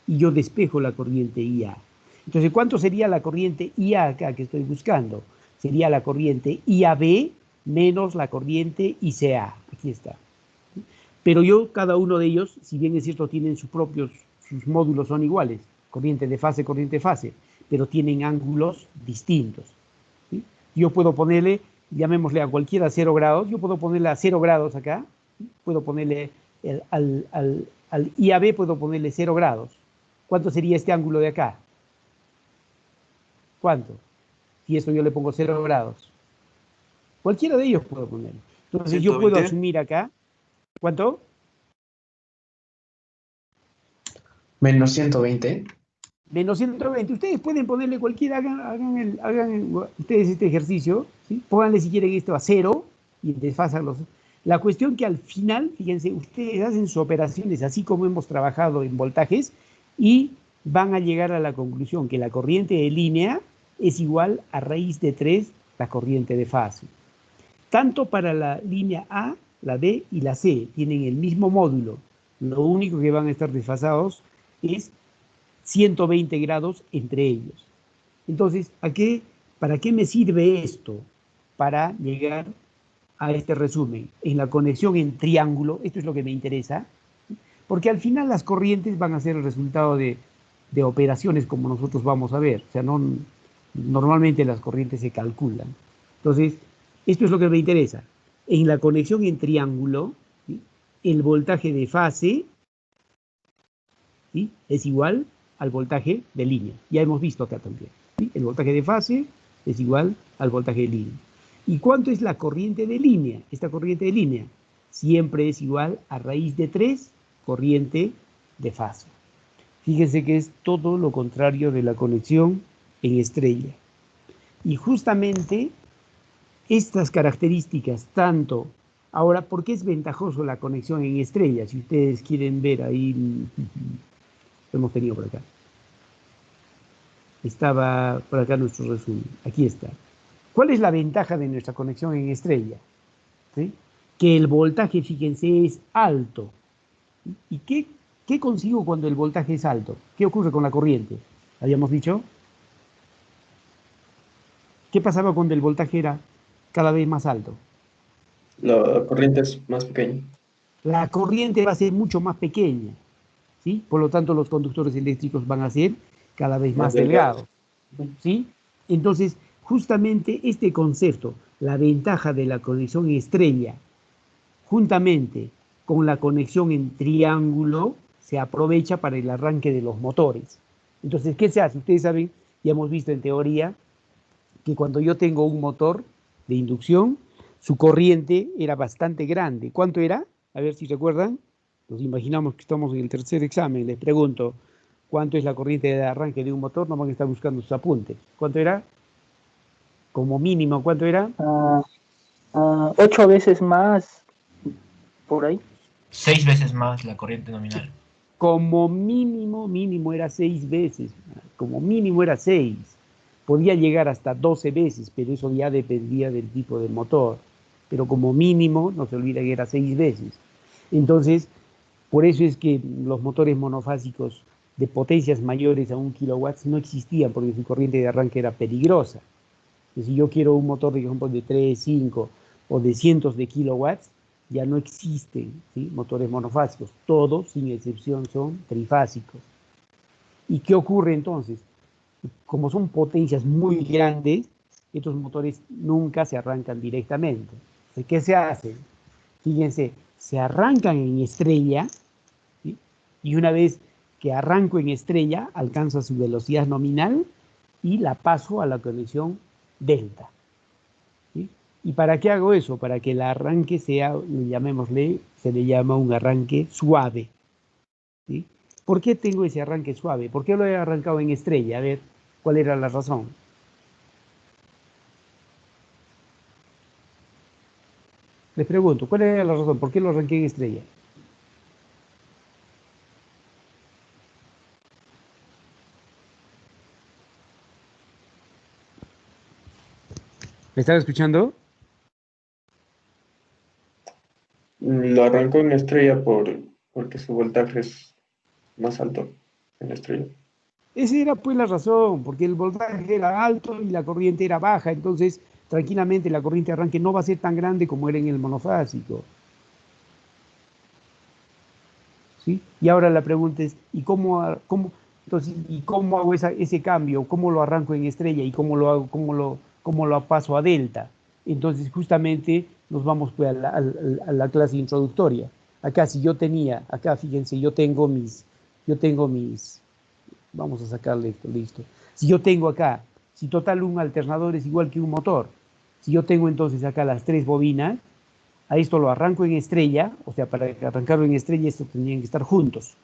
Y yo despejo la corriente IA. Entonces, ¿cuánto sería la corriente IA acá que estoy buscando? Sería la corriente IAB menos la corriente ICA. Aquí está. Pero yo, cada uno de ellos, si bien es cierto, tienen sus módulos son iguales, corriente de fase, pero tienen ángulos distintos. ¿Sí? Yo puedo ponerle, llamémosle a cualquiera 0 grados, yo puedo ponerle a 0 grados acá, puedo ponerle al IAB, puedo ponerle 0 grados. ¿Cuánto sería este ángulo de acá? ¿Cuánto? Si esto yo le pongo 0 grados. Cualquiera de ellos puedo poner. Entonces yo puedo 120. asumir acá, ¿cuánto? Menos 120. Menos 120. Ustedes pueden ponerle cualquiera, hagan ustedes este ejercicio, ¿sí? Pónganle si quieren esto a 0 y desfásanlos. La cuestión que al final, fíjense, ustedes hacen sus operaciones así como hemos trabajado en voltajes y van a llegar a la conclusión que la corriente de línea es igual a raíz de 3 la corriente de fase. Tanto para la línea A, la B y la C tienen el mismo módulo. Lo único que van a estar desfasados es 120 grados entre ellos. Entonces, ¿para qué me sirve esto? Para llegar a este resumen. En la conexión en triángulo, esto es lo que me interesa, porque al final las corrientes van a ser el resultado de operaciones como nosotros vamos a ver. O sea, normalmente las corrientes se calculan. Entonces, esto es lo que me interesa. En la conexión en triángulo, ¿sí? El voltaje de fase, ¿sí? Es igual al voltaje de línea. Ya hemos visto acá también. ¿Sí? El voltaje de fase es igual al voltaje de línea. ¿Y cuánto es la corriente de línea? Esta corriente de línea siempre es igual a raíz de 3 corriente de fase. Fíjense que es todo lo contrario de la conexión en estrella. Y justamente estas características, tanto... Ahora, ¿por qué es ventajoso la conexión en estrella? Si ustedes quieren ver ahí, lo hemos tenido por acá. Estaba por acá nuestro resumen. Aquí está. ¿Cuál es la ventaja de nuestra conexión en estrella? ¿Sí? Que el voltaje, fíjense, es alto. ¿Y qué consigo cuando el voltaje es alto? ¿Qué ocurre con la corriente? ¿Habíamos dicho? ¿Qué pasaba cuando el voltaje era cada vez más alto? La corriente es más pequeña. La corriente va a ser mucho más pequeña, ¿sí? Por lo tanto, los conductores eléctricos van a ser cada vez más delgados, ¿sí? Entonces, justamente este concepto, la ventaja de la conexión en estrella, juntamente con la conexión en triángulo, se aprovecha para el arranque de los motores. Entonces, ¿qué se hace? Ustedes saben, ya hemos visto en teoría, que cuando yo tengo un motor de inducción, su corriente era bastante grande. ¿Cuánto era? A ver si recuerdan. Nos imaginamos que estamos en el tercer examen. Les pregunto, ¿cuánto es la corriente de arranque de un motor? No van a estar buscando sus apuntes. ¿Cuánto era? Como mínimo, ¿cuánto era? 8 veces más, por ahí. 6 veces más la corriente nominal. Como mínimo era 6 veces. Como mínimo era 6. Podía llegar hasta 12 veces, pero eso ya dependía del tipo de motor. Pero como mínimo, no se olvida que era 6 veces. Entonces, por eso es que los motores monofásicos de potencias mayores a 1 kilowatts no existían, porque su corriente de arranque era peligrosa. Entonces, si yo quiero un motor, por ejemplo, de 3, 5 o de cientos de kilowatts, ya no existen, ¿sí? Motores monofásicos. Todos, sin excepción, son trifásicos. ¿Y qué ocurre entonces? Como son potencias muy grandes, estos motores nunca se arrancan directamente. Entonces, ¿qué se hace? Fíjense, se arrancan en estrella, ¿sí? Y una vez que arranco en estrella, alcanza su velocidad nominal y la paso a la conexión delta. ¿Sí? ¿Y para qué hago eso? Para que el arranque sea, llamémosle, se le llama un arranque suave. ¿Sí? ¿Por qué tengo ese arranque suave? ¿Por qué lo he arrancado en estrella? A ver, ¿cuál era la razón? Les pregunto, ¿cuál era la razón? ¿Por qué lo arranqué en estrella? ¿Me están escuchando? Lo arrancó en estrella porque su voltaje es más alto en estrella. Esa era pues la razón, porque el voltaje era alto y la corriente era baja, entonces tranquilamente la corriente de arranque no va a ser tan grande como era en el monofásico. ¿Sí? Y ahora la pregunta es, ¿y cómo hago ese cambio? ¿Cómo lo arranco en estrella y cómo lo hago, cómo lo paso a delta? Entonces justamente nos vamos pues, a la clase introductoria. Acá si yo tenía, acá fíjense, yo tengo mis, vamos a sacarle esto, listo. Si yo tengo acá, si total un alternador es igual que un motor, si yo tengo entonces acá las 3 bobinas, a esto lo arranco en estrella, o sea, para arrancarlo en estrella estos tendrían que estar juntos,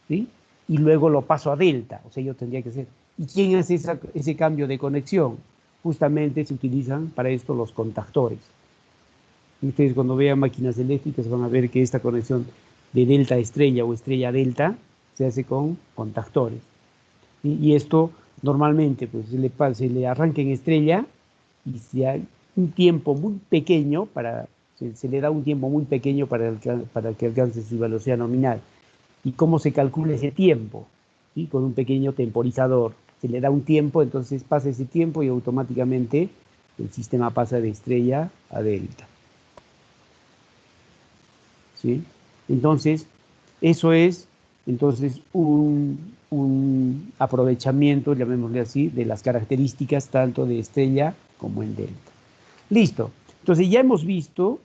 ¿sí? Y luego lo paso a delta, o sea, yo tendría que ser. ¿Y quién hace ese cambio de conexión? Justamente se utilizan para esto los contactores. Y ustedes cuando vean máquinas eléctricas van a ver que esta conexión de delta a estrella o estrella a delta se hace con contactores. Y esto normalmente pues, se le arranca en estrella y si hay un tiempo muy pequeño se le da un tiempo muy pequeño para que alcance su velocidad nominal. ¿Y cómo se calcula ese tiempo? ¿Sí? Con un pequeño temporizador. Se le da un tiempo, entonces pasa ese tiempo y automáticamente el sistema pasa de estrella a delta. ¿Sí? Entonces, eso es un aprovechamiento, llamémosle así, de las características tanto de estrella como en delta. Listo. Entonces ya hemos visto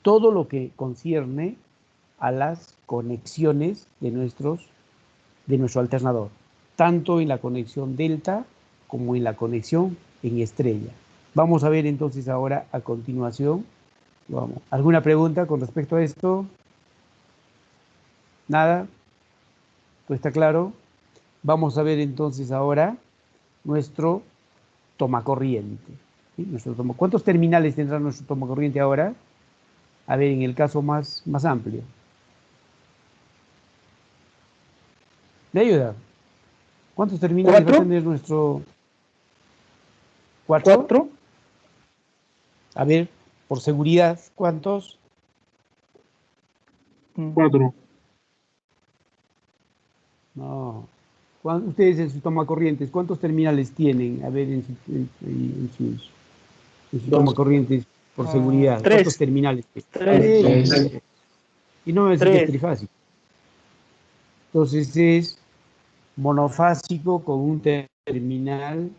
todo lo que concierne a las conexiones de nuestro alternador, tanto en la conexión delta como en la conexión en estrella. Vamos a ver entonces ahora a continuación. Vamos. ¿Alguna pregunta con respecto a esto? ¿Nada? ¿Todo está claro? Vamos a ver entonces ahora nuestro tomacorriente. ¿Sí? ¿Cuántos terminales tendrá nuestro tomacorriente ahora? A ver, en el caso más amplio. ¿Me ayuda? ¿Cuántos terminales va a tener nuestro... ¿4? A ver, por seguridad, ¿cuántos? 4. No. Ustedes en sus tomacorrientes, ¿cuántos terminales tienen? A ver, en sus tomacorrientes, por seguridad. 3. ¿Cuántos terminales? 3. Y no me decir que es trifásico. Entonces es monofásico con un terminal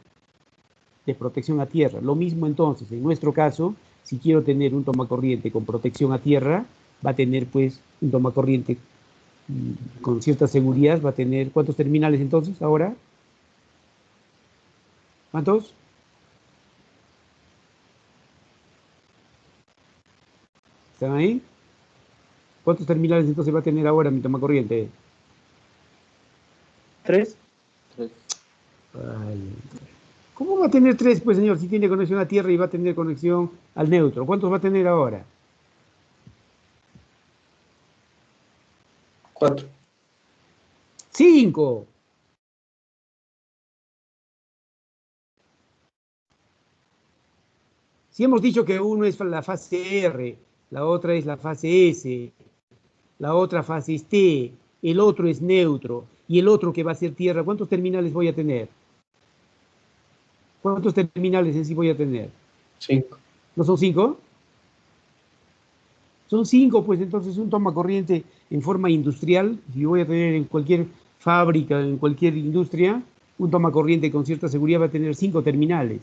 de protección a tierra. Lo mismo entonces, en nuestro caso, si quiero tener un tomacorriente con protección a tierra, va a tener pues un tomacorriente con cierta seguridad, va a tener, ¿cuántos terminales entonces ahora? ¿Cuántos? ¿Están ahí? ¿Cuántos terminales entonces va a tener ahora mi tomacorriente? 3. ¿Cómo va a tener 3, pues señor, si tiene conexión a tierra y va a tener conexión al neutro? ¿Cuántos va a tener ahora? 4. 5. Si hemos dicho que uno es la fase R, la otra es la fase S, la otra fase es T, el otro es neutro y el otro que va a ser tierra, ¿cuántos terminales voy a tener? ¿Cuántos terminales en sí voy a tener? 5. ¿No son 5? Son 5, pues entonces un tomacorriente en forma industrial, si voy a tener en cualquier fábrica, en cualquier industria, un tomacorriente con cierta seguridad va a tener 5 terminales.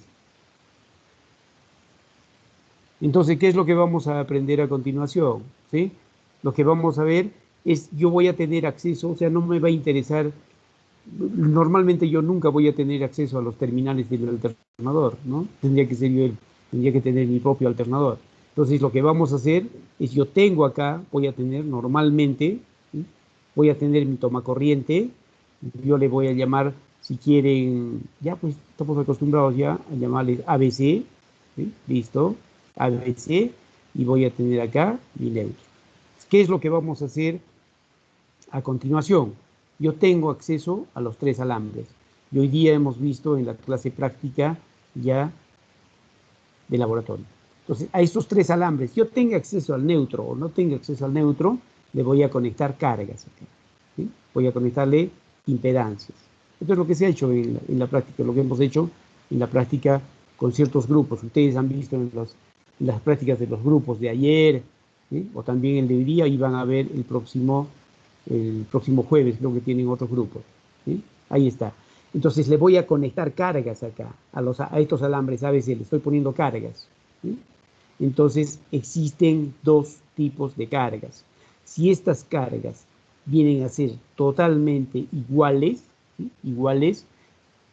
Entonces, ¿qué es lo que vamos a aprender a continuación? ¿Sí? Lo que vamos a ver es, yo voy a tener acceso, o sea, no me va a interesar, normalmente yo nunca voy a tener acceso a los terminales del alternador, ¿no? Tendría que tener mi propio alternador. Entonces, lo que vamos a hacer es, yo tengo acá, voy a tener normalmente, ¿sí? Voy a tener mi toma corriente, yo le voy a llamar, si quieren, ya pues estamos acostumbrados ya a llamarles ABC, ¿sí? Listo, ABC, y voy a tener acá mi neutro. ¿Qué es lo que vamos a hacer a continuación? Yo tengo acceso a los 3 alambres. Y hoy día hemos visto en la clase práctica ya de laboratorio. Entonces, a estos 3 alambres, yo tenga acceso al neutro o no tenga acceso al neutro, le voy a conectar cargas acá, ¿sí? Voy a conectarle impedancias. Esto es lo que se ha hecho en la práctica, lo que hemos hecho en la práctica con ciertos grupos. Ustedes han visto en las prácticas de los grupos de ayer, ¿sí? O también el de hoy día, y van a ver el próximo jueves, creo que tienen otros grupos, ¿sí? Ahí está. Entonces le voy a conectar cargas acá, a estos alambres ABC, le estoy poniendo cargas, ¿sí? Entonces existen 2 tipos de cargas. Si estas cargas vienen a ser totalmente iguales, ¿sí? Iguales,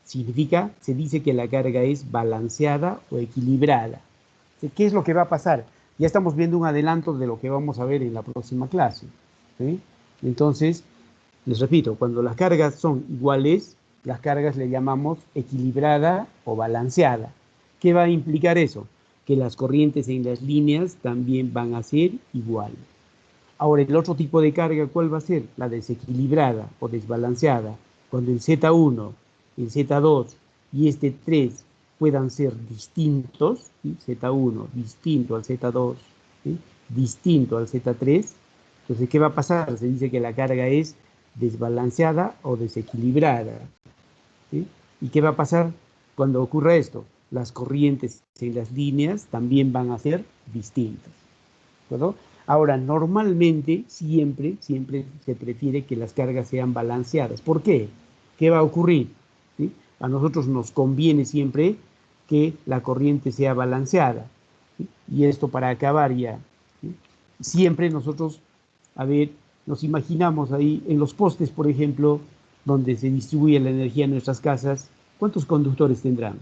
significa, se dice que la carga es balanceada o equilibrada. ¿Qué es lo que va a pasar? Ya estamos viendo un adelanto de lo que vamos a ver en la próxima clase, ¿sí? Entonces, les repito, cuando las cargas son iguales, las cargas le llamamos equilibrada o balanceada. ¿Qué va a implicar eso? Que las corrientes en las líneas también van a ser iguales. Ahora, el otro tipo de carga, ¿cuál va a ser? La desequilibrada o desbalanceada. Cuando el Z1, el Z2 y este 3 puedan ser distintos, ¿sí? Z1 distinto al Z2, ¿sí? Distinto al Z3, entonces, ¿qué va a pasar? Se dice que la carga es desbalanceada o desequilibrada, ¿sí? ¿Y qué va a pasar cuando ocurra esto? Las corrientes en las líneas también van a ser distintas, ¿de acuerdo? Ahora, normalmente, siempre se prefiere que las cargas sean balanceadas. ¿Por qué? ¿Qué va a ocurrir? ¿Sí? A nosotros nos conviene siempre que la corriente sea balanceada, ¿sí? Y esto para acabar ya, ¿sí? Siempre nosotros, a ver, nos imaginamos ahí en los postes, por ejemplo, donde se distribuye la energía en nuestras casas, ¿cuántos conductores tendrán?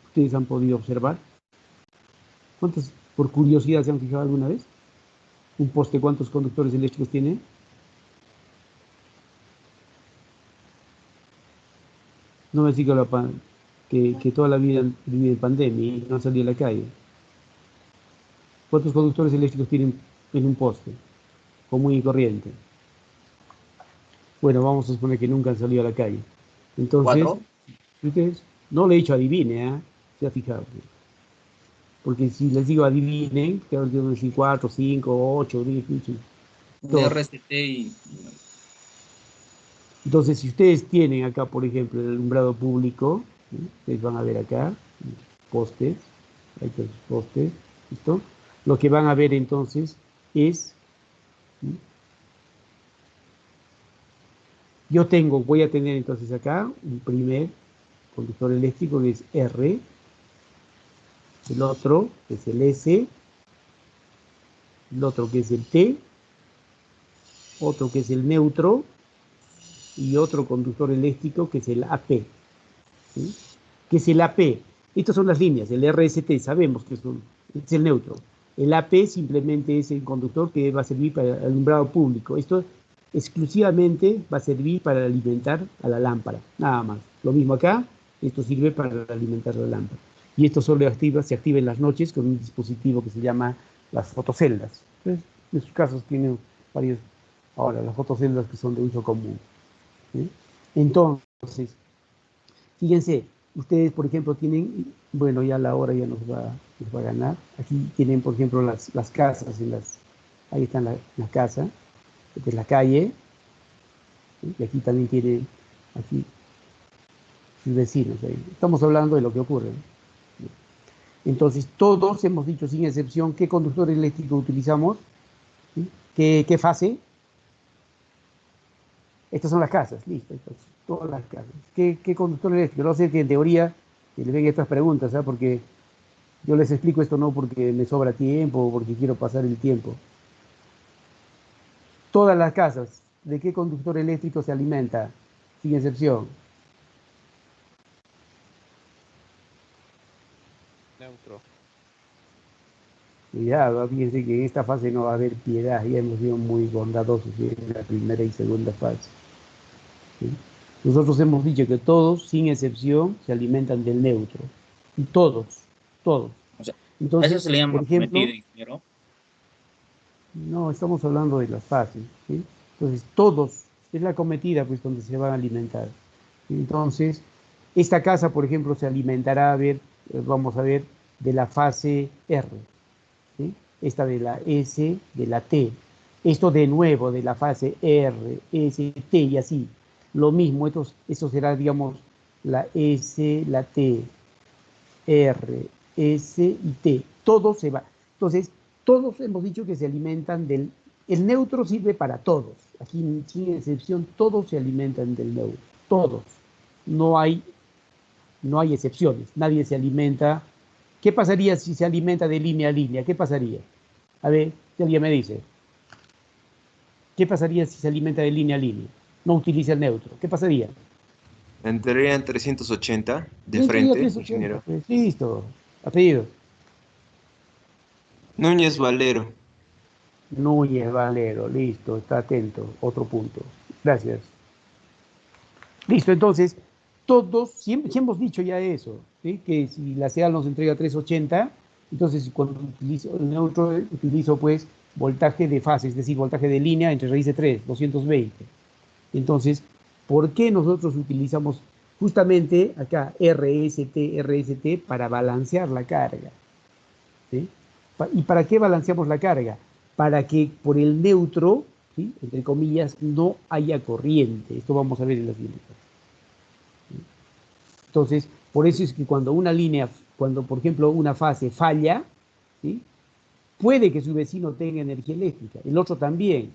¿Ustedes han podido observar? ¿Cuántos, por curiosidad, se han fijado alguna vez? ¿Un poste cuántos conductores eléctricos tiene? No me diga que toda la vida han vivido en pandemia y no han salido a la calle. ¿Cuántos conductores eléctricos tienen en un poste común y corriente? Bueno, vamos a suponer que nunca han salido a la calle. Entonces, 4. ustedes, no le he dicho adivine, ¿eh? Se ha fijado. Porque si les digo adivinen, claro, yo voy a decir 4, 5, 8, 10, 15. Un RCT y... Entonces, si ustedes tienen acá, por ejemplo, el alumbrado público, ¿sí? Ustedes van a ver acá, postes, ahí están los postes, ¿listo? Lo que van a ver entonces es, ¿sí? Voy a tener entonces acá un primer conductor eléctrico que es R, el otro que es el S, el otro que es el T, otro que es el neutro y otro conductor eléctrico que es el AP, ¿sí? ¿Qué es el AP? Estas son las líneas, el RST sabemos que es el neutro. El AP simplemente es el conductor que va a servir para el alumbrado público. Esto exclusivamente va a servir para alimentar a la lámpara, nada más. Lo mismo acá, esto sirve para alimentar la lámpara. Y esto solo se activa en las noches con un dispositivo que se llama las fotoceldas. Entonces, en sus casos tienen varios, ahora las fotoceldas que son de uso común, ¿sí? Entonces, fíjense, ustedes, por ejemplo, tienen, bueno, ya la hora ya nos va a ganar. Aquí tienen, por ejemplo, las casas, ahí está la casa, de la calle, ¿sí? Y aquí también tiene, aquí, sus vecinos. Ahí. Estamos hablando de lo que ocurre, ¿no? Entonces, todos hemos dicho, sin excepción, ¿qué conductor eléctrico utilizamos? ¿Sí? ¿Qué fase? Estas son las casas, listo, entonces, todas las casas. ¿Qué conductor eléctrico? No sé que en teoría le ven estas preguntas, ¿sabes? Porque Yo les explico esto no porque me sobra tiempo o porque quiero pasar el tiempo. Todas las casas, ¿de qué conductor eléctrico se alimenta? Sin excepción. Neutro. Ya, fíjense que en esta fase no va a haber piedad, ya hemos sido muy bondadosos en la primera y segunda fase. ¿Sí? Nosotros hemos dicho que todos, sin excepción, se alimentan del neutro. Y todos. O sea, Entonces, eso se le llama por ejemplo, cometido, ingeniero. no, estamos hablando de las fases. ¿Sí? Entonces, todos, es la cometida, pues, donde se van a alimentar. Entonces, esta casa, por ejemplo, se alimentará, vamos a ver, de la fase R. ¿Sí? Esta de la S, de la T. Esto de nuevo de la fase R, S, T y así. Lo mismo, esto será, digamos, la S, la T, R, S y T. Todo se va. Entonces, todos hemos dicho que se alimentan del... El neutro sirve para todos. Aquí, sin excepción, todos se alimentan del neutro. Todos. No hay excepciones. Nadie se alimenta. ¿Qué pasaría si se alimenta de línea a línea? ¿Qué pasaría? A ver, si alguien me dice. ¿Qué pasaría si se alimenta de línea a línea? No utiliza el neutro. ¿Qué pasaría? Entraría en 380 de Entraría frente, 380. ingeniero. Pues, listo. Apellido. Núñez Valero. Núñez Valero. Listo. Está atento. Otro punto. Gracias. Listo. Entonces, todos, siempre hemos dicho ya eso, ¿sí? Que si la CEAL nos entrega 380, entonces cuando utilizo el neutro, utilizo pues voltaje de fase, es decir, voltaje de línea entre raíz de 3, 220. Entonces, ¿por qué nosotros utilizamos justamente acá RST para balancear la carga? ¿Sí? ¿Y para qué balanceamos la carga? Para que por el neutro, ¿sí? Entre comillas, no haya corriente. Esto vamos a ver en la siguiente parte. Entonces, por eso es que cuando una línea, cuando por ejemplo una fase falla, ¿sí? Puede que su vecino tenga energía eléctrica, el otro también.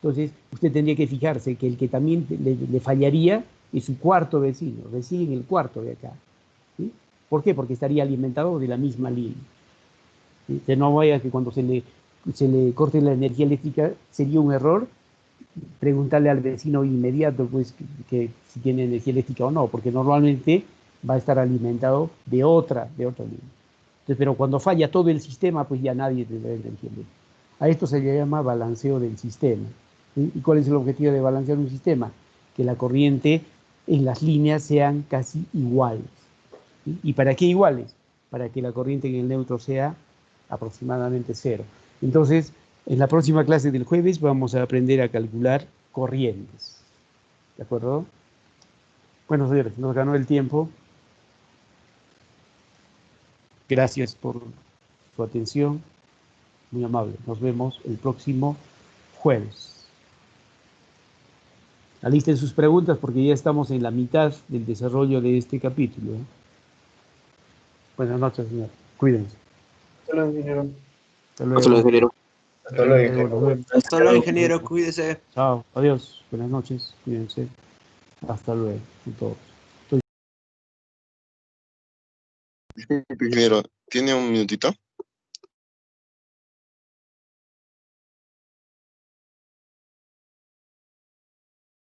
Entonces, usted tendría que fijarse que el que también le fallaría es su cuarto vecino, recién el cuarto de acá. ¿Sí? ¿Por qué? Porque estaría alimentado de la misma línea. ¿Sí? Que no vaya que cuando se le corte la energía eléctrica sería un error preguntarle al vecino inmediato pues que si tiene energía eléctrica o no, porque normalmente va a estar alimentado de otra línea. Entonces, pero cuando falla todo el sistema, pues ya nadie tendrá energía eléctrica. A esto se le llama balanceo del sistema. ¿Sí? ¿Y cuál es el objetivo de balancear un sistema? Que la corriente en las líneas sean casi iguales. ¿Sí? ¿Y para qué iguales? Para que la corriente en el neutro sea aproximadamente cero. Entonces, en la próxima clase del jueves vamos a aprender a calcular corrientes. ¿De acuerdo? Bueno, señores, nos ganó el tiempo. Gracias por su atención. Muy amable. Nos vemos el próximo jueves. Alisten sus preguntas porque ya estamos en la mitad del desarrollo de este capítulo. Buenas noches, señor. Cuídense. Hasta luego, ingeniero. Hasta luego. Hasta luego, ingeniero. Hasta luego, ingeniero. Hasta luego, ingeniero. Cuídese. Chao. Adiós. Buenas noches. Cuídense. Hasta luego. A todos. Disculpe, ingeniero, ¿tiene un minutito?